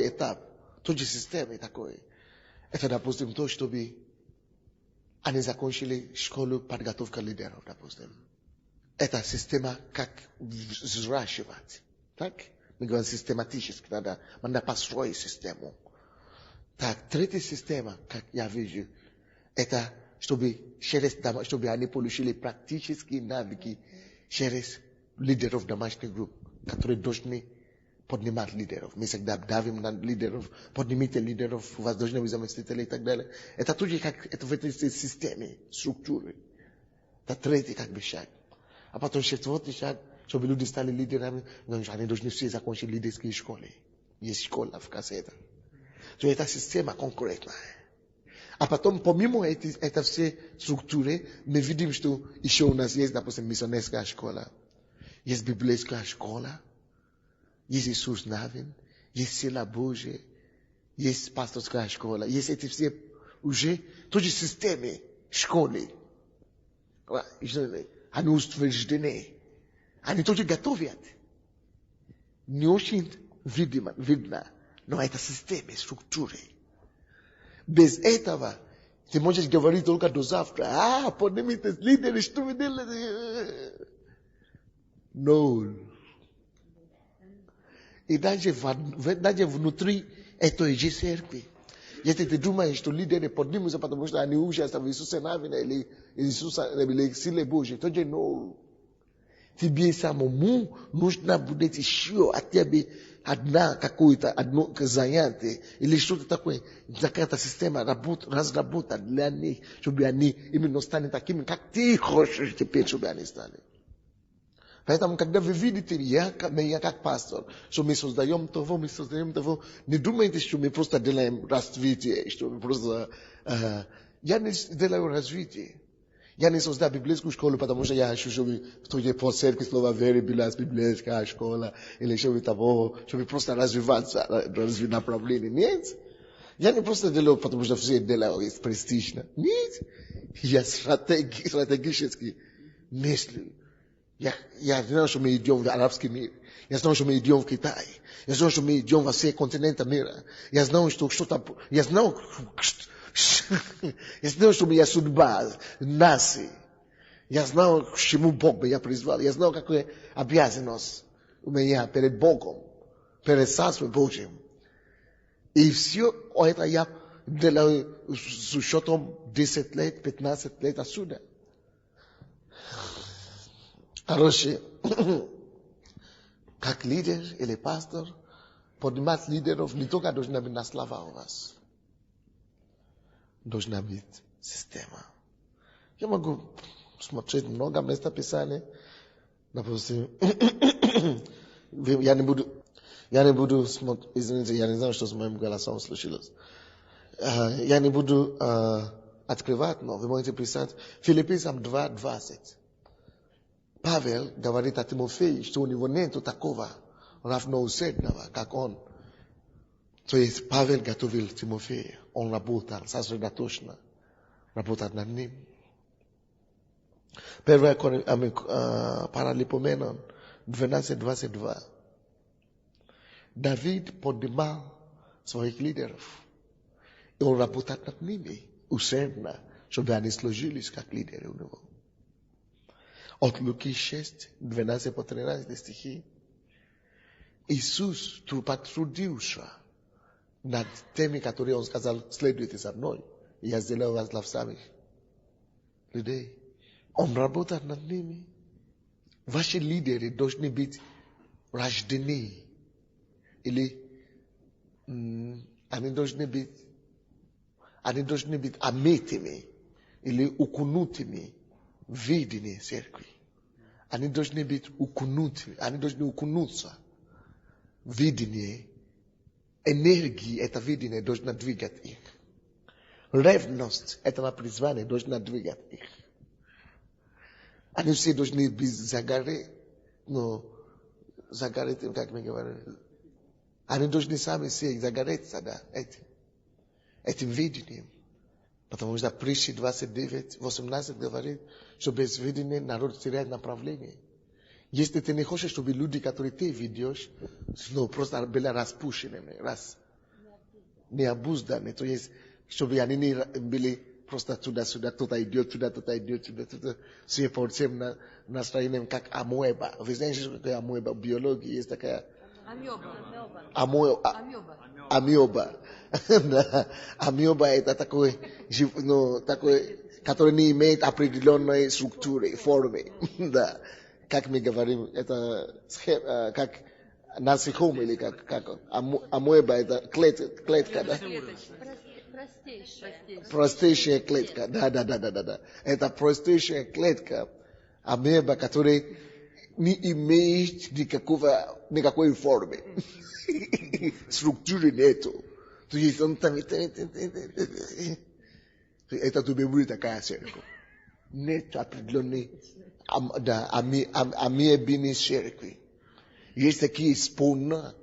этап, той же системы такой. Это, допустим, то, чтобы они закончили школу подготовки лидеров, допустим. Это система, как взращивать. Так? Мы говорим систематически, надо построить систему. Так, третья система, как я вижу, это чтобы они получили практические навыки через лидеров домашних групп, которые должны поднимать лидеров. Мы всегда давим на лидеров, поднимите лидеров, у вас должны быть заместители и так далее. Это тоже как это в этой системе, структуре. Это третий как бы шаг. А потом четвертый шаг, чтобы люди стали лидерами, они должны все закончить лидерские школы. Есть школа в кассете. То это система конкретная. А потом, помимо этой всей структуры, мы видим, что еще у нас есть, допустим, миссионерская школа, есть библейская школа, есть Иисус Навин, есть сила Божия, есть пасторская школа, есть эти все уже тоже системы школы. Они утверждены, они тоже готовят. Не очень видно, но это системы, структуры. Без этого ты можешь говорить только до завтра. Поднимите лидеры, что вы делаете? No. И даже внутри этой же церкви. Если ты думаешь, что лидеры поднимутся, потому что они учатся в Иисусе Навина или силе Божьей, то же no. Тебе самому нужно будет еще от тебя одно занятие или что-то такое. Какая-то система разработана для них, чтобы они именно стали такими, как ты хочешь теперь, чтобы они стали. Поэтому, когда вы видите я как пастор, что мы создаем того, не думайте, что мы просто делаем развитие, что мы просто... я не делаю развитие. Я не создал библейскую школу, потому что я хочу, чтобы по церкви слова веры была библейская школа, или чтобы того, чтобы просто развиваться, развить направление. Нет. Я не просто делаю, потому что все делают престижно. Нет. Я стратегически мыслю. Я знаю, что мы идем в арабский мир. Я знаю, что мы идем в Китай. Я знаю, что мы идем во все континенты мира. Я знаю, что что-то... Я знаю, что у меня судьба, нации. Я знаю, к чему Бог меня призвал. Я знаю, какая обязанность у меня перед Богом, перед Царством Божьим. И все это я делаю с учетом 10 лет, 15 лет отсюда. Короче, как лидер или пастор, поднимать лидеров не только должна быть на слова у вас. Должна быть система. Я могу смотреть много места Писания. Допустим, я не буду смотреть, извините, я не знаю, что с моим голосом случилось. Я не буду открывать, но вы можете писать Филиппийцам 2:20. Павел говорит о Тимофее, что у него нету такого равноусердного, как он. То есть Павел готовил Тимофея. Он работал сосредоточенно, работал над ним. 1 Паралипоменон 12:22. Давид поднимал своих лидеров. И он работал над ними усердно, чтобы они сложились как лидеры у него. От Луки 6, 12-13 стихи. Иисус потрудился над теми, которые он сказал, следуйте за мной, и я сделаю вас для самих людей. Он работает над ними. Ваши лидеры должны быть рождены. Или они должны быть омытыми или укунутыми в видение церкви. Они должны быть укунуты, они должны укунуться в видение. Энергия, это видение должна двигать их. Ревность, это призвание должна двигать их. Они все должны быть загореты, как мы говорим. Они должны сами все загореться, да, этим видением. Потому что Притчи 29:18 говорит, что без видения народ теряет направление. Если ты не хочешь, чтобы люди, которые ты видишь, просто были распущенными, необузданные, то есть, чтобы они не были просто туда-сюда, кто-то идет, туда, все по всем настроениям, как амеба. Вы знаете, что такое амеба? В биологии есть такая... Амеба. Амеба это такой, который не имеет определенной структуры, формы. Да. Как мы говорим, это как насекомый или как амеба, это клетка, да? Простейшая клетка. Да. Это простейшая клетка амеба, которая не имеет никакой формы. Структуры нету. То есть он там... Это тебе будет такая церковь. Нет определенной амебины церкви. Есть такие спона,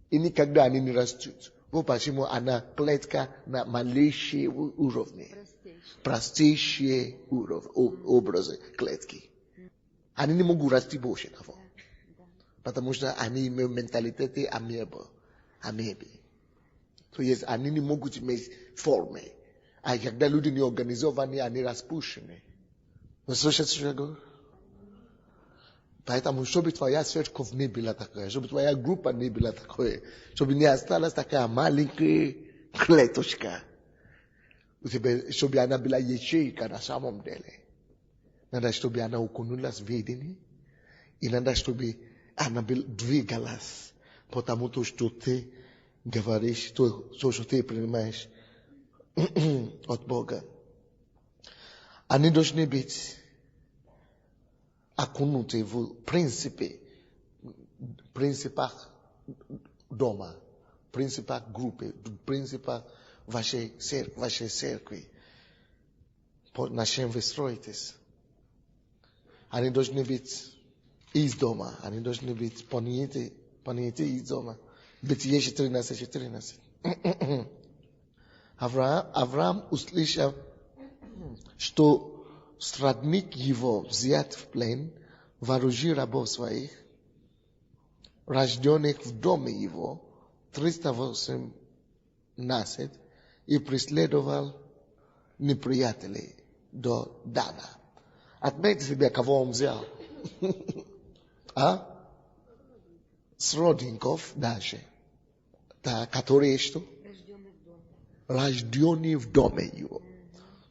и никогда они не растут. Вот почему она клетка на малейшие уровни. Простейшие образы клетки. Они не могут расти больше того. Потому что они имеют менталитет амебы. То есть они не могут иметь формы. А когда люди не организованы, они распущены. Вы слышите, что я говорю? Поэтому, чтобы твоя церковь не была такая, чтобы твоя группа не была такой, чтобы не осталась такая маленькая клеточка, чтобы она была ячейка на самом деле. Надо, чтобы она окунулась в видение, и надо, чтобы она двигалась, потому что ты говоришь, то, что ты принимаешь от Бога. Они должны быть окунуты в принципах дома, принципах группы, принципах вашей церкви, на чем вы строитесь. Они должны быть из дома, они должны быть поняты из дома. Бытие 14:14. Авраам услышал, что сродник его взят в плен, вооружил рабов своих, рожденных в доме его, 318, и преследовал неприятелей до Дана. Отметьте себе, кого он взял. Сродников даже. Да, которые что? Рожденные в доме его.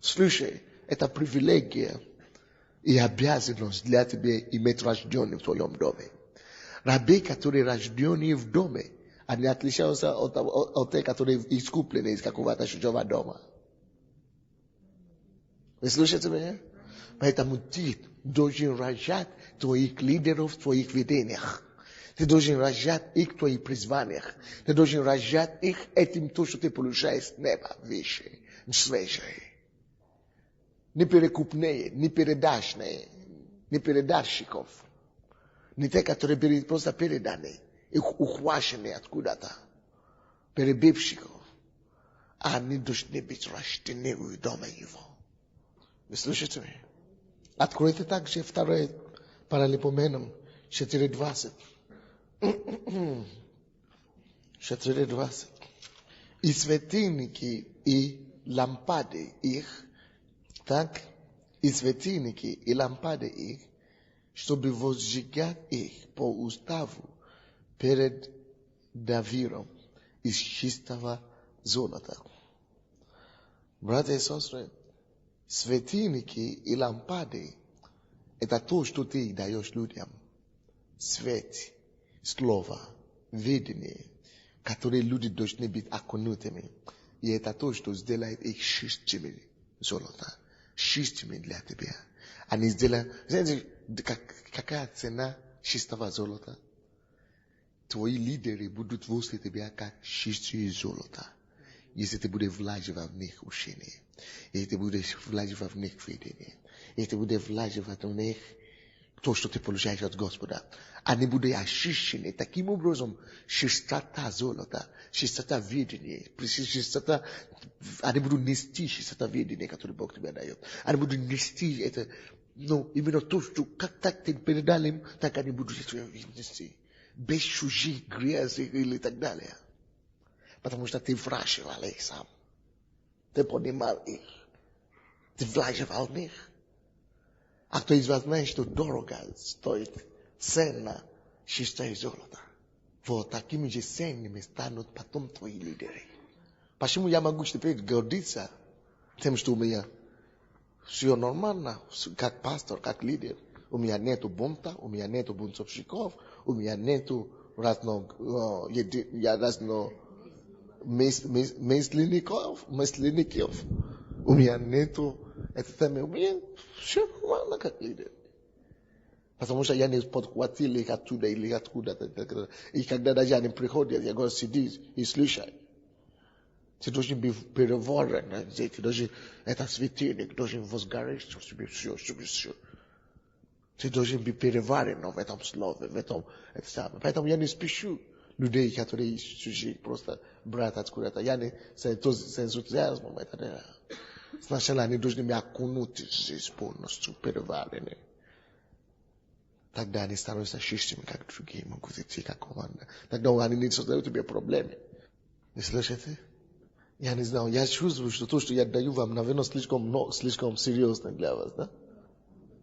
Слушай, это привилегия и обязанность для тебя иметь рожденных в твоем доме. Рабы, которые рожденные в доме, они отличаются от тех, которые искуплены из какого-то чужого дома. Вы слушаете меня? Поэтому ты должен рожать твоих лидеров в твоих видениях. Ты должен рожать их в твоих призваниях. Ты должен рожать их этим, то, что ты получаешь с неба, вещи, свежие. Не перекупные, не передачные. не передатчиков, не те, которые просто переданы, их ухвачены откуда-то, перебивщиков. Они должны быть рождены в доме его. Вы слышите меня? Откройте также 2 Паралипоменам 4:20. 4:20. И светильники, и лампады их, так, и светильники, и лампады их, чтобы возжигать их по уставу перед Давиром из чистого золота. Братья и сестры, светильники и лампады – это то, что ты даешь людям. Свет, слово, видение, которые люди должны быть окунутыми. И это то, что сделает их чистыми золота. Чистыми для тебя. Они сделают... Знаете, какая цена чистого золота? Твои лидеры будут возле тебя как чистое золото. Если ты будешь вложить в них учение. Если ты будешь вложить в них видение. Если ты будешь вложить в них то, что ты получаешь от Господа. Они будут очищены. Таким образом, чистота золота, чистота видения, чистота, они будут нести чистота видения, которую Бог тебе дает. Они будут нести это, именно то, что как так ты передал им, так они будут нести. Без чужих грязей или так далее. Потому что ты вращивал их сам. Ты поднимал их. Ты вложивал в них. А кто из вас знает, что дорого стоит цена чистое золото? Вот такими же ценными станут потом твои лидеры. Почему я могу теперь гордиться тем, что у меня все нормально, как пастор, как лидер? У меня нету бунта, у меня нету бунтовщиков, у меня нету разных мысленников, у меня нету у меня все нормально как лидер. Потому что я не подхватил их оттуда или откуда-то. И когда даже они приходят, я говорю, сиди и слушай. Ты должен быть переворен, ты должен, это светильник, должен возгореть, чтобы все. Ты должен быть переварен в этом слове, в этом самое. Поэтому я не спешу людей, которые ищут просто брать откуда-то. Я не с энтузиазмом это делаю. Сначала они должны быть окунуты здесь полностью, переварены. Тогда они становятся чистыми, как другие, могут идти как команда. Тогда они не создают тебе проблемы. Не слышите? Я не знаю, я чувствую, что то, что я даю вам, наверное, слишком серьезно для вас, да?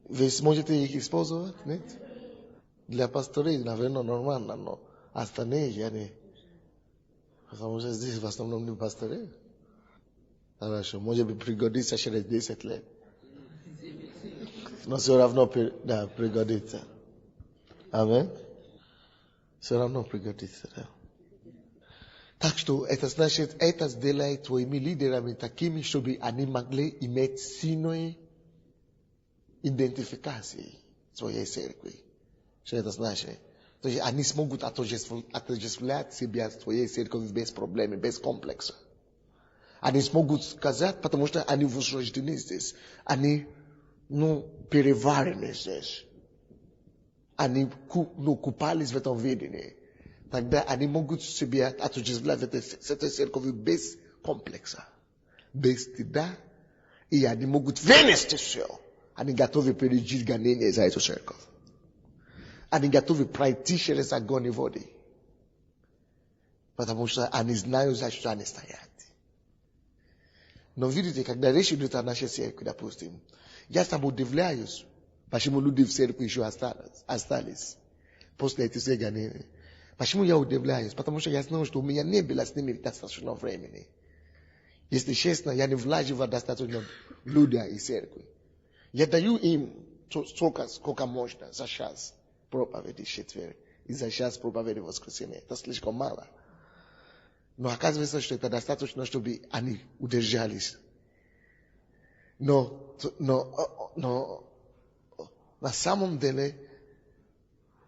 Вы сможете их использовать, нет? Для пасторей, наверное, нормально, но остальные я не... Потому что здесь в основном не пасторы. Хорошо, может быть, пригодится через 10 лет. Но все равно, да, пригодится. Амин. Все равно пригодится, да. Так что это значит, это сделает твоими лидерами такими, чтобы они могли иметь сильную идентификацию своей церкви. Что это значит? То есть они смогут отождествлять себя с твоей церковью без проблем, без комплекса. Они смогут сказать, потому что они возрождены здесь. Они, переварены здесь. Они, купались в этом видении. Тогда они могут себя отождествлять с этой церковью без комплекса, без стыда. И они могут вынести все. Они готовы пережить гонение за эту церковь. Они готовы пройти через огонь и воды. Потому что они знают, за что они стоят. Но видите, когда речь идет о нашей церкви, допустим, я сам удивляюсь, почему люди в церкви еще остались после этих всех гонений. Почему я удивляюсь? Потому что я знаю, что у меня не было с ними достаточно времени. Если честно, я не вложил достаточно людей из церкви. Я даю им столько, сколько можно за час проповеди в четверг и за час проповеди в воскресенье. Это слишком мало. Но оказывается, что это достаточно, чтобы они удержались. Но на самом деле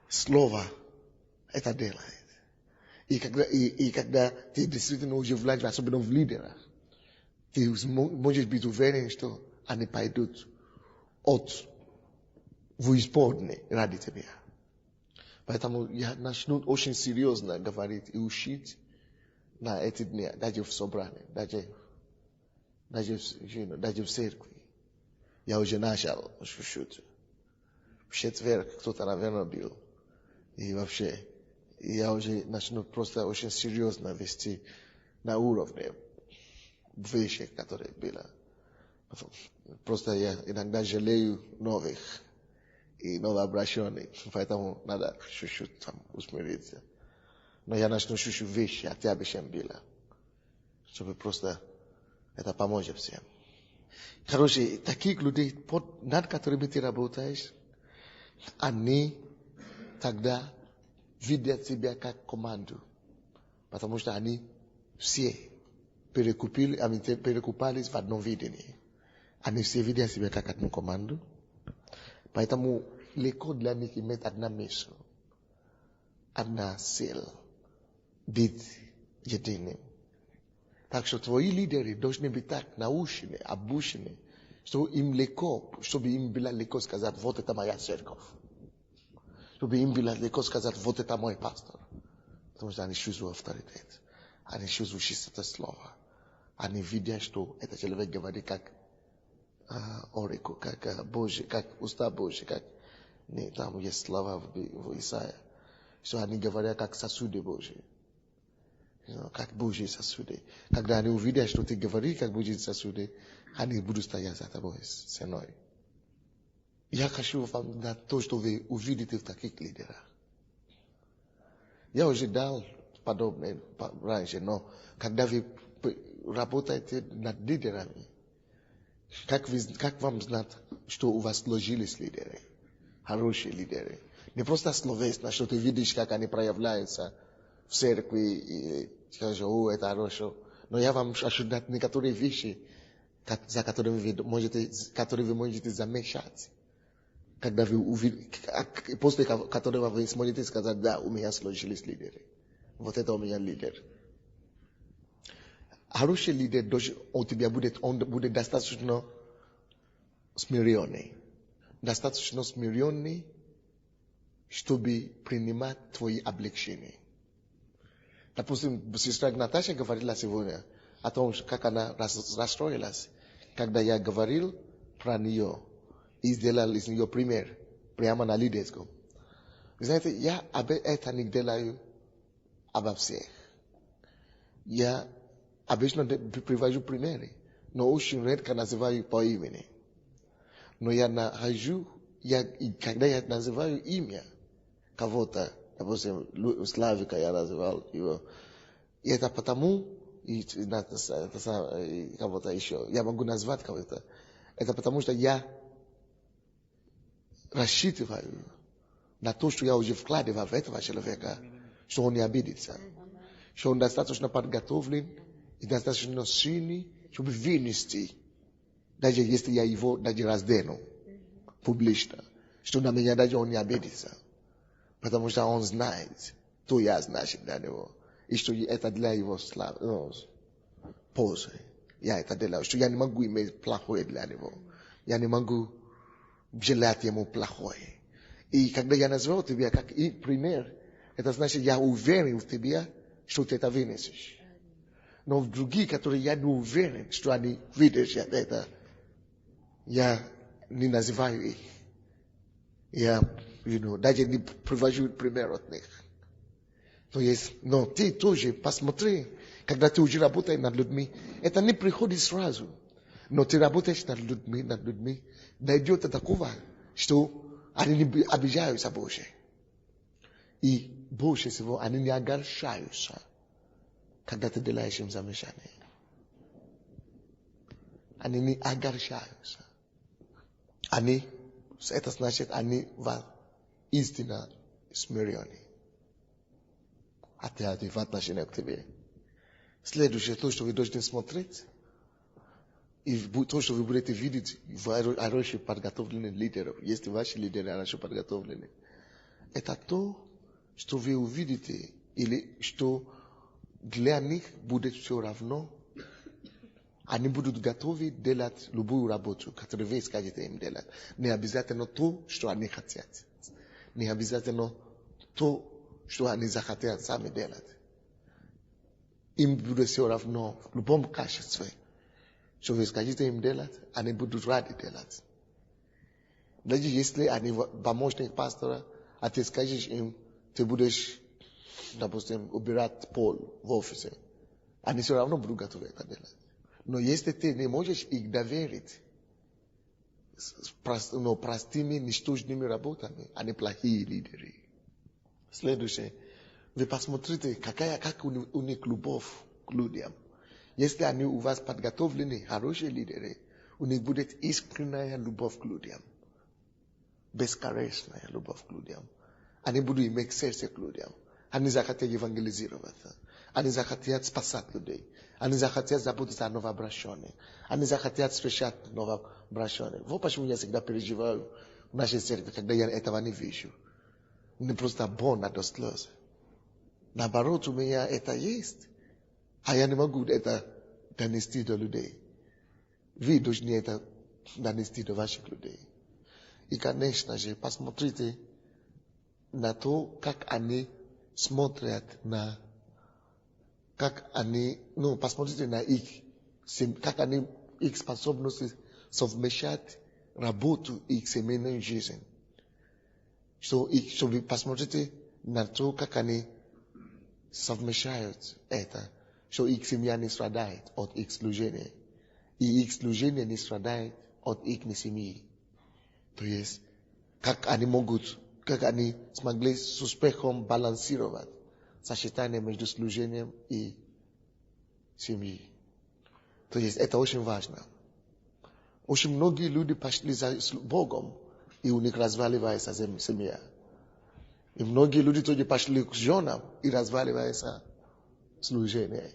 слово это делает. И когда ты действительно уже владеешь, особенно в лидерах, ты можешь быть уверен, что они пойдут от в исподне ради тебя. Поэтому я начну очень серьезно говорить и учить на эти дни, даже в собрании, даже в церкви. Я уже начал чуть-чуть. В четверг кто-то, наверное, был. И вообще, я уже начну просто очень серьезно вести на уровне вещи, которые были. Просто я иногда жалею новых и новообращенных, поэтому надо чуть-чуть там усмириться. Но я начну чуть-чуть вещи, хотя бы чем было, чтобы просто это поможет всем. Короче, таких людей, над которыми ты работаешь, они тогда видят себя как команду, потому что они все перекупались в одном видении. Они все видят себя как одну команду, поэтому легко для них иметь одна миссия, одна цель, быть единым. Так что твои лидеры должны быть так научены, обучены, что им легко, чтобы им было легко сказать, вот это моя церковь. Чтобы им было легко сказать, вот это мой пастор. Потому что они чувствуют авторитет. Они чувствуют чистоту слова. Они видят, что этот человек говорит как оракул, как Божий, как уста Божий, как там есть слова в Исаии. Что они говорят как сосуды Божьи. Как Божьи сосуды. Когда они увидят, что ты говоришь как Божьи сосуды, они будут стоять за тобой, ценой. Я хочу вам дать то, что вы увидите в таких лидерах. Я уже дал подобное раньше, но когда вы работаете над лидерами, как вам знать, что у вас сложились лидеры, хорошие лидеры? Не просто словесно, что ты видишь, как они проявляются в церкви, и скажешь, это хорошо. Но я вам хочу дать некоторые вещи, за которыми вы можете замечать. Когда вы увидите, после которого вы сможете сказать, да, у меня сложились лидеры. Вот это у меня лидер. Хороший лидер, он будет достаточно смиренный. Достаточно смиренный, чтобы принимать твои облегчения. Допустим, сестра Наташа говорила сегодня о том, как она расстроилась, когда я говорил про нее и сделал из нее пример прямо на лидерском. Вы знаете, я это не делаю обо всех. Я обычно привожу примеры, но очень редко называю по имени. Но я нахожу, когда я называю имя кого-то, допустим, Славика я называл его, и это потому, и кого-то еще, я могу назвать кого-то, это потому что я рассчитываю на то, что я уже вкладываю в этого человека, что он не обидится, что он достаточно подготовлен и достаточно сильный, чтобы вынести, даже если я его даже раздену публично, что на меня даже он не обидится, потому что он знает, то я значит для него, и что это для его пользы. Я это делаю, что я не могу иметь плохое для него, я не могу желать ему плохое. И когда я назвал тебя как пример, это значит, я уверен в тебе, что ты это вынесешь. Но в другие, которые я не уверен, что они выдержат это, я не называю их. Я, даже не привожу пример от них. Но ты тоже посмотри, когда ты уже работаешь над людьми, это не приходит сразу. Но ты работаешь над людьми, дойдет до такого, что они не обижаются больше. И больше всего они не огорчаются, когда ты делаешь им замечания. Они не огорчаются. Это значит, они истинно смирены. Хотя в отношении к тебе. Следующее, то, что вы должны смотреть, и то, что вы будете видеть в хорошо подготовленных лидеров, если ваши лидеры хорошо подготовлены, это то, что вы увидите, или что для них будет все равно, они будут готовы делать любую работу, которую вы скажете им делать. Не обязательно то, что они хотят. Не обязательно то, что они захотят сами делать. Им будет все равно в любом качестве. Что вы скажете им делать, они будут рады делать. Даже если они помощник пастора, а ты скажешь им, ты будешь, допустим, убирать пол в офисе, они все равно будут готовы это делать. Но если ты не можешь их доверить с простыми, ничтожными работами, они плохие лидеры. Следующее. Вы посмотрите, как у них любовь к людям. Если они у вас подготовлены, хорошие лидеры, у них будет искренняя любовь к людям. Бескорыстная любовь к людям. Они будут иметь сердце к людям. Они захотят евангелизировать. Они захотят спасать людей. Они захотят заботиться о новообращенных. Они захотят встречать новообращенных. Вот почему я всегда переживаю в нашей церкви, когда я этого не вижу. Мне просто больно до слез. Наоборот, у меня это есть. А я не могу это донести до людей. Вы должны это донести до ваших людей. И, конечно же, посмотрите на то, как они смотрят на, посмотрите на их, как они, их способности совмещать работу и их семейную жизнь. Что вы посмотрите на то, как они совмещают это, что их семья не страдает от их служения, и их служение не страдает от их семьи. То есть, как они смогли с успехом балансировать сочетание между служением и семьей. То есть, это очень важно. Очень многие люди пошли за Богом, и у них разваливается семья. И многие люди тоже пошли к женам, и разваливается служение.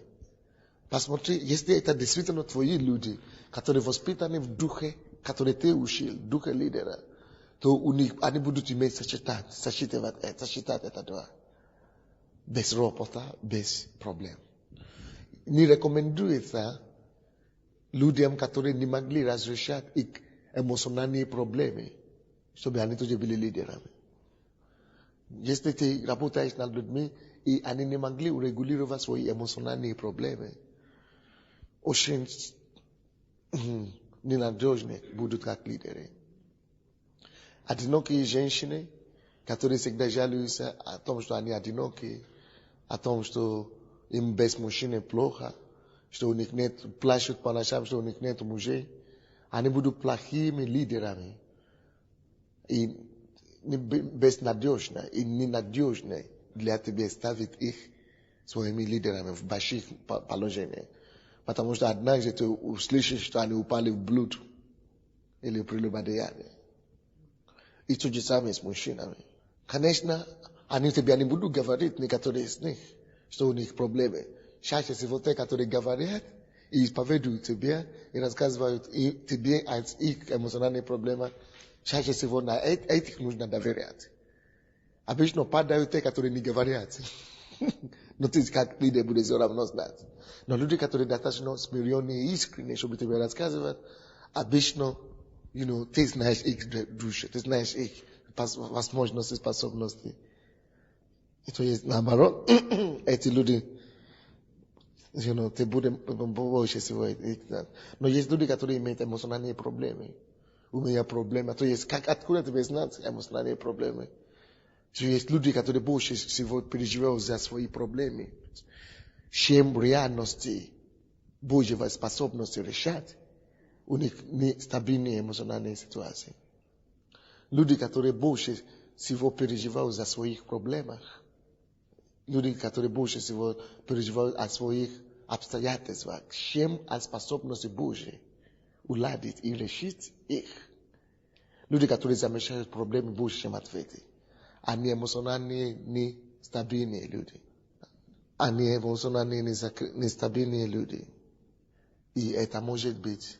Посмотри, если это действительно твои люди, которые воспитаны в духе, которые ты учил, духе лидера, то они будут иметь сочетать это два. Без ропота, без проблем. Не рекомендуется людям, которые не могли разрешать их эмоциональные проблемы, чтобы они тоже были лидерами. Если ты работаешь над людьми, и они не могли урегулировать свои эмоциональные проблемы, очень ненадежны будут как лидеры. Одинокие женщины, которые всегда жалуются о том, что они одиноки, о том, что им без мужчины плохо, что у них нет, плачут по ночам, что у них нет мужей, они будут плохими лидерами. И безнадежно, и ненадежно для тебя ставить их своими лидерами в больших положениях. Потому что однажды ты услышишь, что они упали в блуд или прелюбодеяние. И то же самое с мужчинами. Конечно, они тебе не будут говорить некоторые из них, что у них проблемы. Чаще всего те, которые говорят и исповедуют тебе, и рассказывают тебе о их эмоциональных проблемах, чаще всего на этих нужно доверять. Обычно падают те, которые не говорят. Но ты как лидер будешь все равно знать. Но люди, которые достаточно смиренные и искренние, чтобы тебе рассказывать, обычно, ты знаешь их души, ты знаешь их возможности, способности. И то есть наоборот, эти люди, ты будешь больше всего их знать. Но есть люди, которые имеют эмоциональные проблемы. У меня проблемы. То есть, откуда тебе знать эмоциональные проблемы? Что есть люди, которые больше всего переживают за свои проблемы, чем реальности Божьей способности решать. У них нестабильные эмоциональные ситуации. Люди, которые больше всего переживают за своих проблемах. Люди, которые больше всего переживают о своих обстоятельствах, чем о способности Божьей уладить и решить их. Люди, которые замечают проблемы больше, чем ответы. Они эмоциональные, нестабильные люди. Они эмоциональные, нестабильные люди. И это может быть,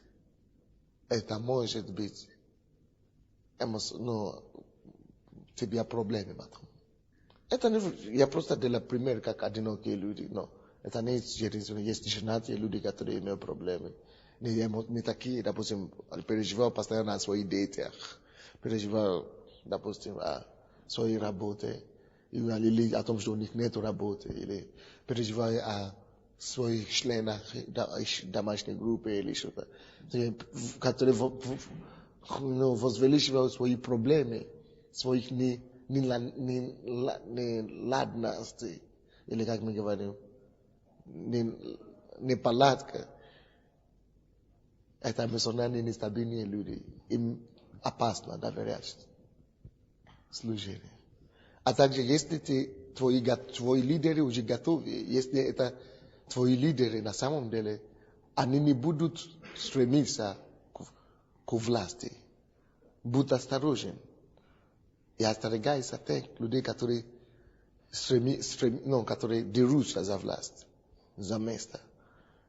тебе проблемы потом. Это не, я просто делаю пример, как одинокие люди, но это не есть женатые люди, которые имеют проблемы. не такие, допустим, переживал постоянно о своих детях, переживал, допустим, о своей работе, или о том, что у них нет работы, или переживая о своих членах домашней группы или что-то, которые возвеличивают свои проблемы, своих неладностей, или как мы говорим, неполадка. Это эмоционально нестабильные люди. Им опасно доверять служению. А также, если твои лидеры уже готовы, если это твои лидеры на самом деле, они не будут стремиться к власти. Будь осторожен. И остерегайся тех людей, которые которые дерутся за власть, за место.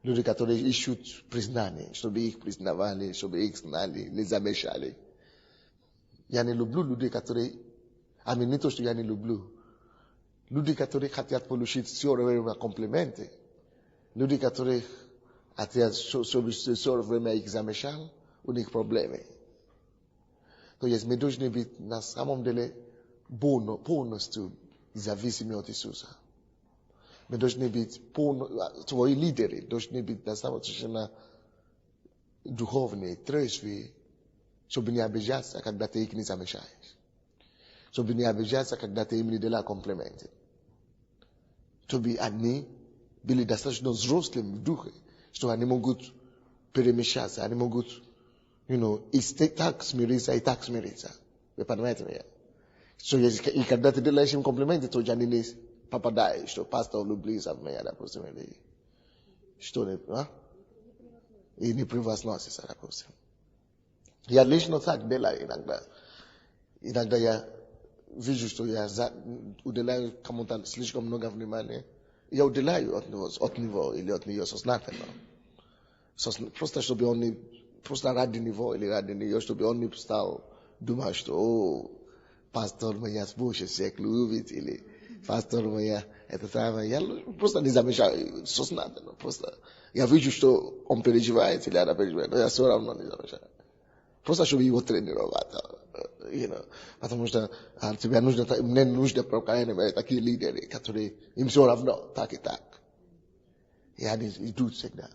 Люди, которые ищут признание, чтобы их признавали, чтобы их знали, не замешали. Я не люблю людей, которые... не то, что я не люблю. Люди, которые хотят получить все время комплименты. Люди, которые хотят, чтобы все время их замешал, у них проблемы. То есть мы должны быть на самом деле полностью зависимы от Иисуса. Мы должны быть твои лидеры должны быть достаточно духовные, трезвые, чтобы не обижаться, когда ты их не замечаешь. Чтобы не обижаться, когда ты им не делаешь комплименты. Чтобы они были достаточно взрослыми в духе, что они могут перемещаться, они могут, и так смириться, и так смириться. Вы понимаете меня? И когда ты делаешь им комплименты, то они не попадаешь, что пастор любит меня, допустим, или что-нибудь, и не превозносится, допустим. Я лично так делаю иногда. Иногда я вижу, что я уделяю кому-то слишком много внимания. Я уделяю от него или от нее сознательно. Просто чтобы он не, просто ради него или ради нее, чтобы он не стал думать, что, пастор меня больше всех любит, или пастор меня это самое. Я просто не замечаю сознательно. Просто я вижу, что он переживает или она переживает, но я все равно не замечаю. Просто чтобы его тренировать. Потому что мне нужно проканивать такие лидеры, которые им все равно, так и так. И они идут всегда.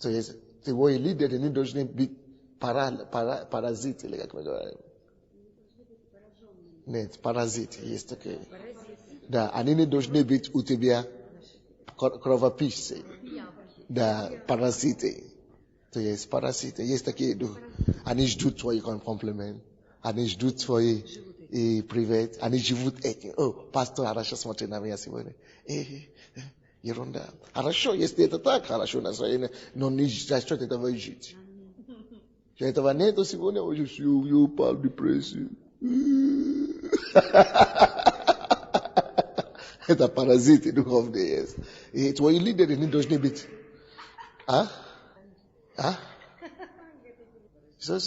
То есть, твои лидеры не должны быть паразиты, или как мы говорим. Нет, паразиты есть такие. Да, они не должны быть у тебя кровопийцы. Да, паразиты. То есть паразиты. Есть такие, они ждут твои комплименты, они ждут твои привет, они живут этим. Пастор хорошо смотрит на меня сегодня. Ерунда. Хорошо, если это так, хорошо настроение, но не за что этого жить. Если этого нету сегодня, я упал в депрессию. Это паразиты духовные есть. И твои лидеры не должны быть. Что?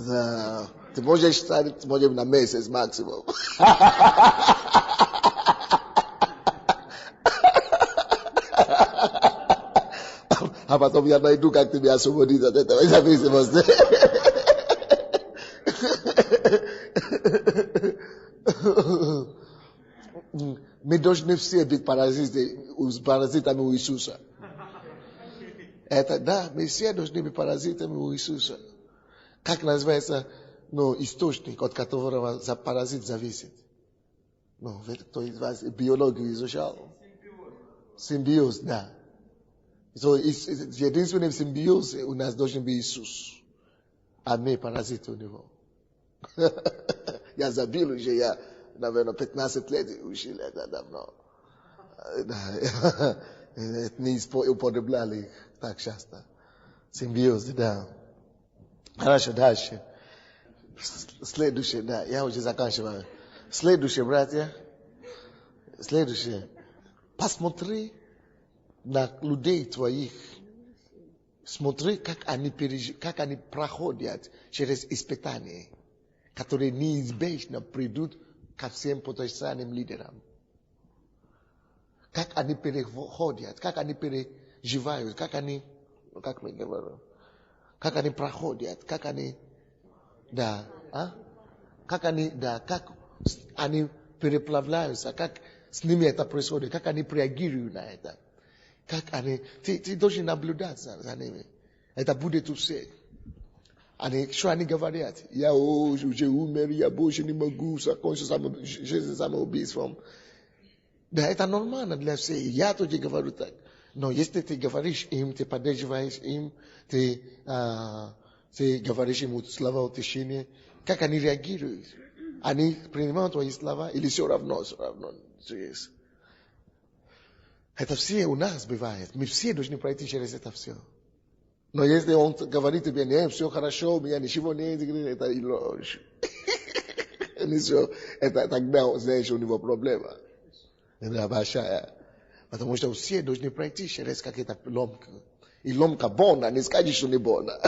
Да. Ты можешь стать, на месяц максимум. А потом я найду, как тебя освободить от этого зависимости. Мы должны все быть паразитами у Иисуса. Мы все должны быть паразитами у Иисуса. Как называется, источник, от которого паразит зависит? Кто из вас биологию изучал? Симбиоз, да. Единственный симбиоз у нас должен быть Иисус. А мы паразиты у него. Я забил уже, наверное, 15 лет учил это давно. Не употребляли их так часто. Симбиоз, да. Хорошо, дальше. Следующее, да, я уже заканчиваю. Следующее, братья. Следующее. Посмотри на людей твоих. Смотри, как они проходят через испытания, которые неизбежно придут ко всем потенциальным лидерам. как они переходят, как они переживают, как мы говорим, как они проходят, как они, как они переплавляются, как с ними это происходит, как они реагируют на это, как они, ты должен наблюдать за ними. Это будет у всех. Что они говорят? Я уже умер, я больше не могу закончить жизнь самоубийством. Да, это нормально для всех. Я тоже говорю так. Но если ты говоришь им, ты поддерживаешь им, ты говоришь им слова утешения, как они реагируют? Они принимают твои слова или все равно что есть? Это все у нас бывает. Мы все должны пройти через это все. Но если он говорит тебе, нет, все хорошо, у меня ничего нет, это ложь. Это тогда, знаешь, у него проблема. Это большая. Потому что все должны пройти через какие-то ломки. И ломка больно, не скажи, что не больно.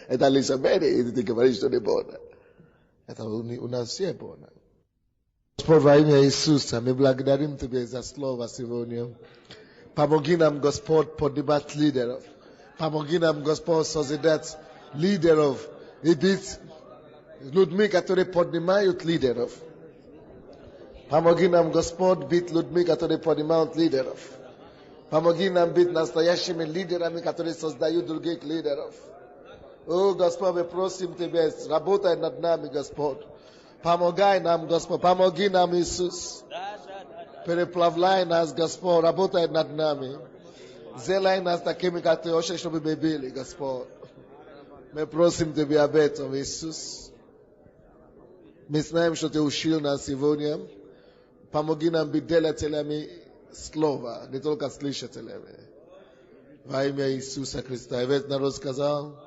Это лишь Америка, и ты говоришь, что не больно. Это у нас все больно. Господь, во имя Иисуса, мы благодарим Тебя за слово сегодня. Помоги нам, Господь, поднимать лидеров. Помоги нам, Господь, создать лидеров и быть людьми, которые поднимают лидеров. Помоги нам, Господь, быть людьми, которые поднимают лидеров. Помоги нам быть настоящими лидерами, которые создают других лидеров. О, Господь, мы просим Тебя, работай над нами, Господь. Помогай нам, Господь, помоги нам, Иисус. Переплавляй нас, Господь, работай над нами. Сделай нас такими, как Ты хочешь, чтобы мы были, Господь. Мы просим Тебя об этом, Иисус. Мы знаем, что Ты учил нас сегодня. Помоги нам быть делателями слова, не только слышателями. Во имя Иисуса Христа. И весь народ сказал...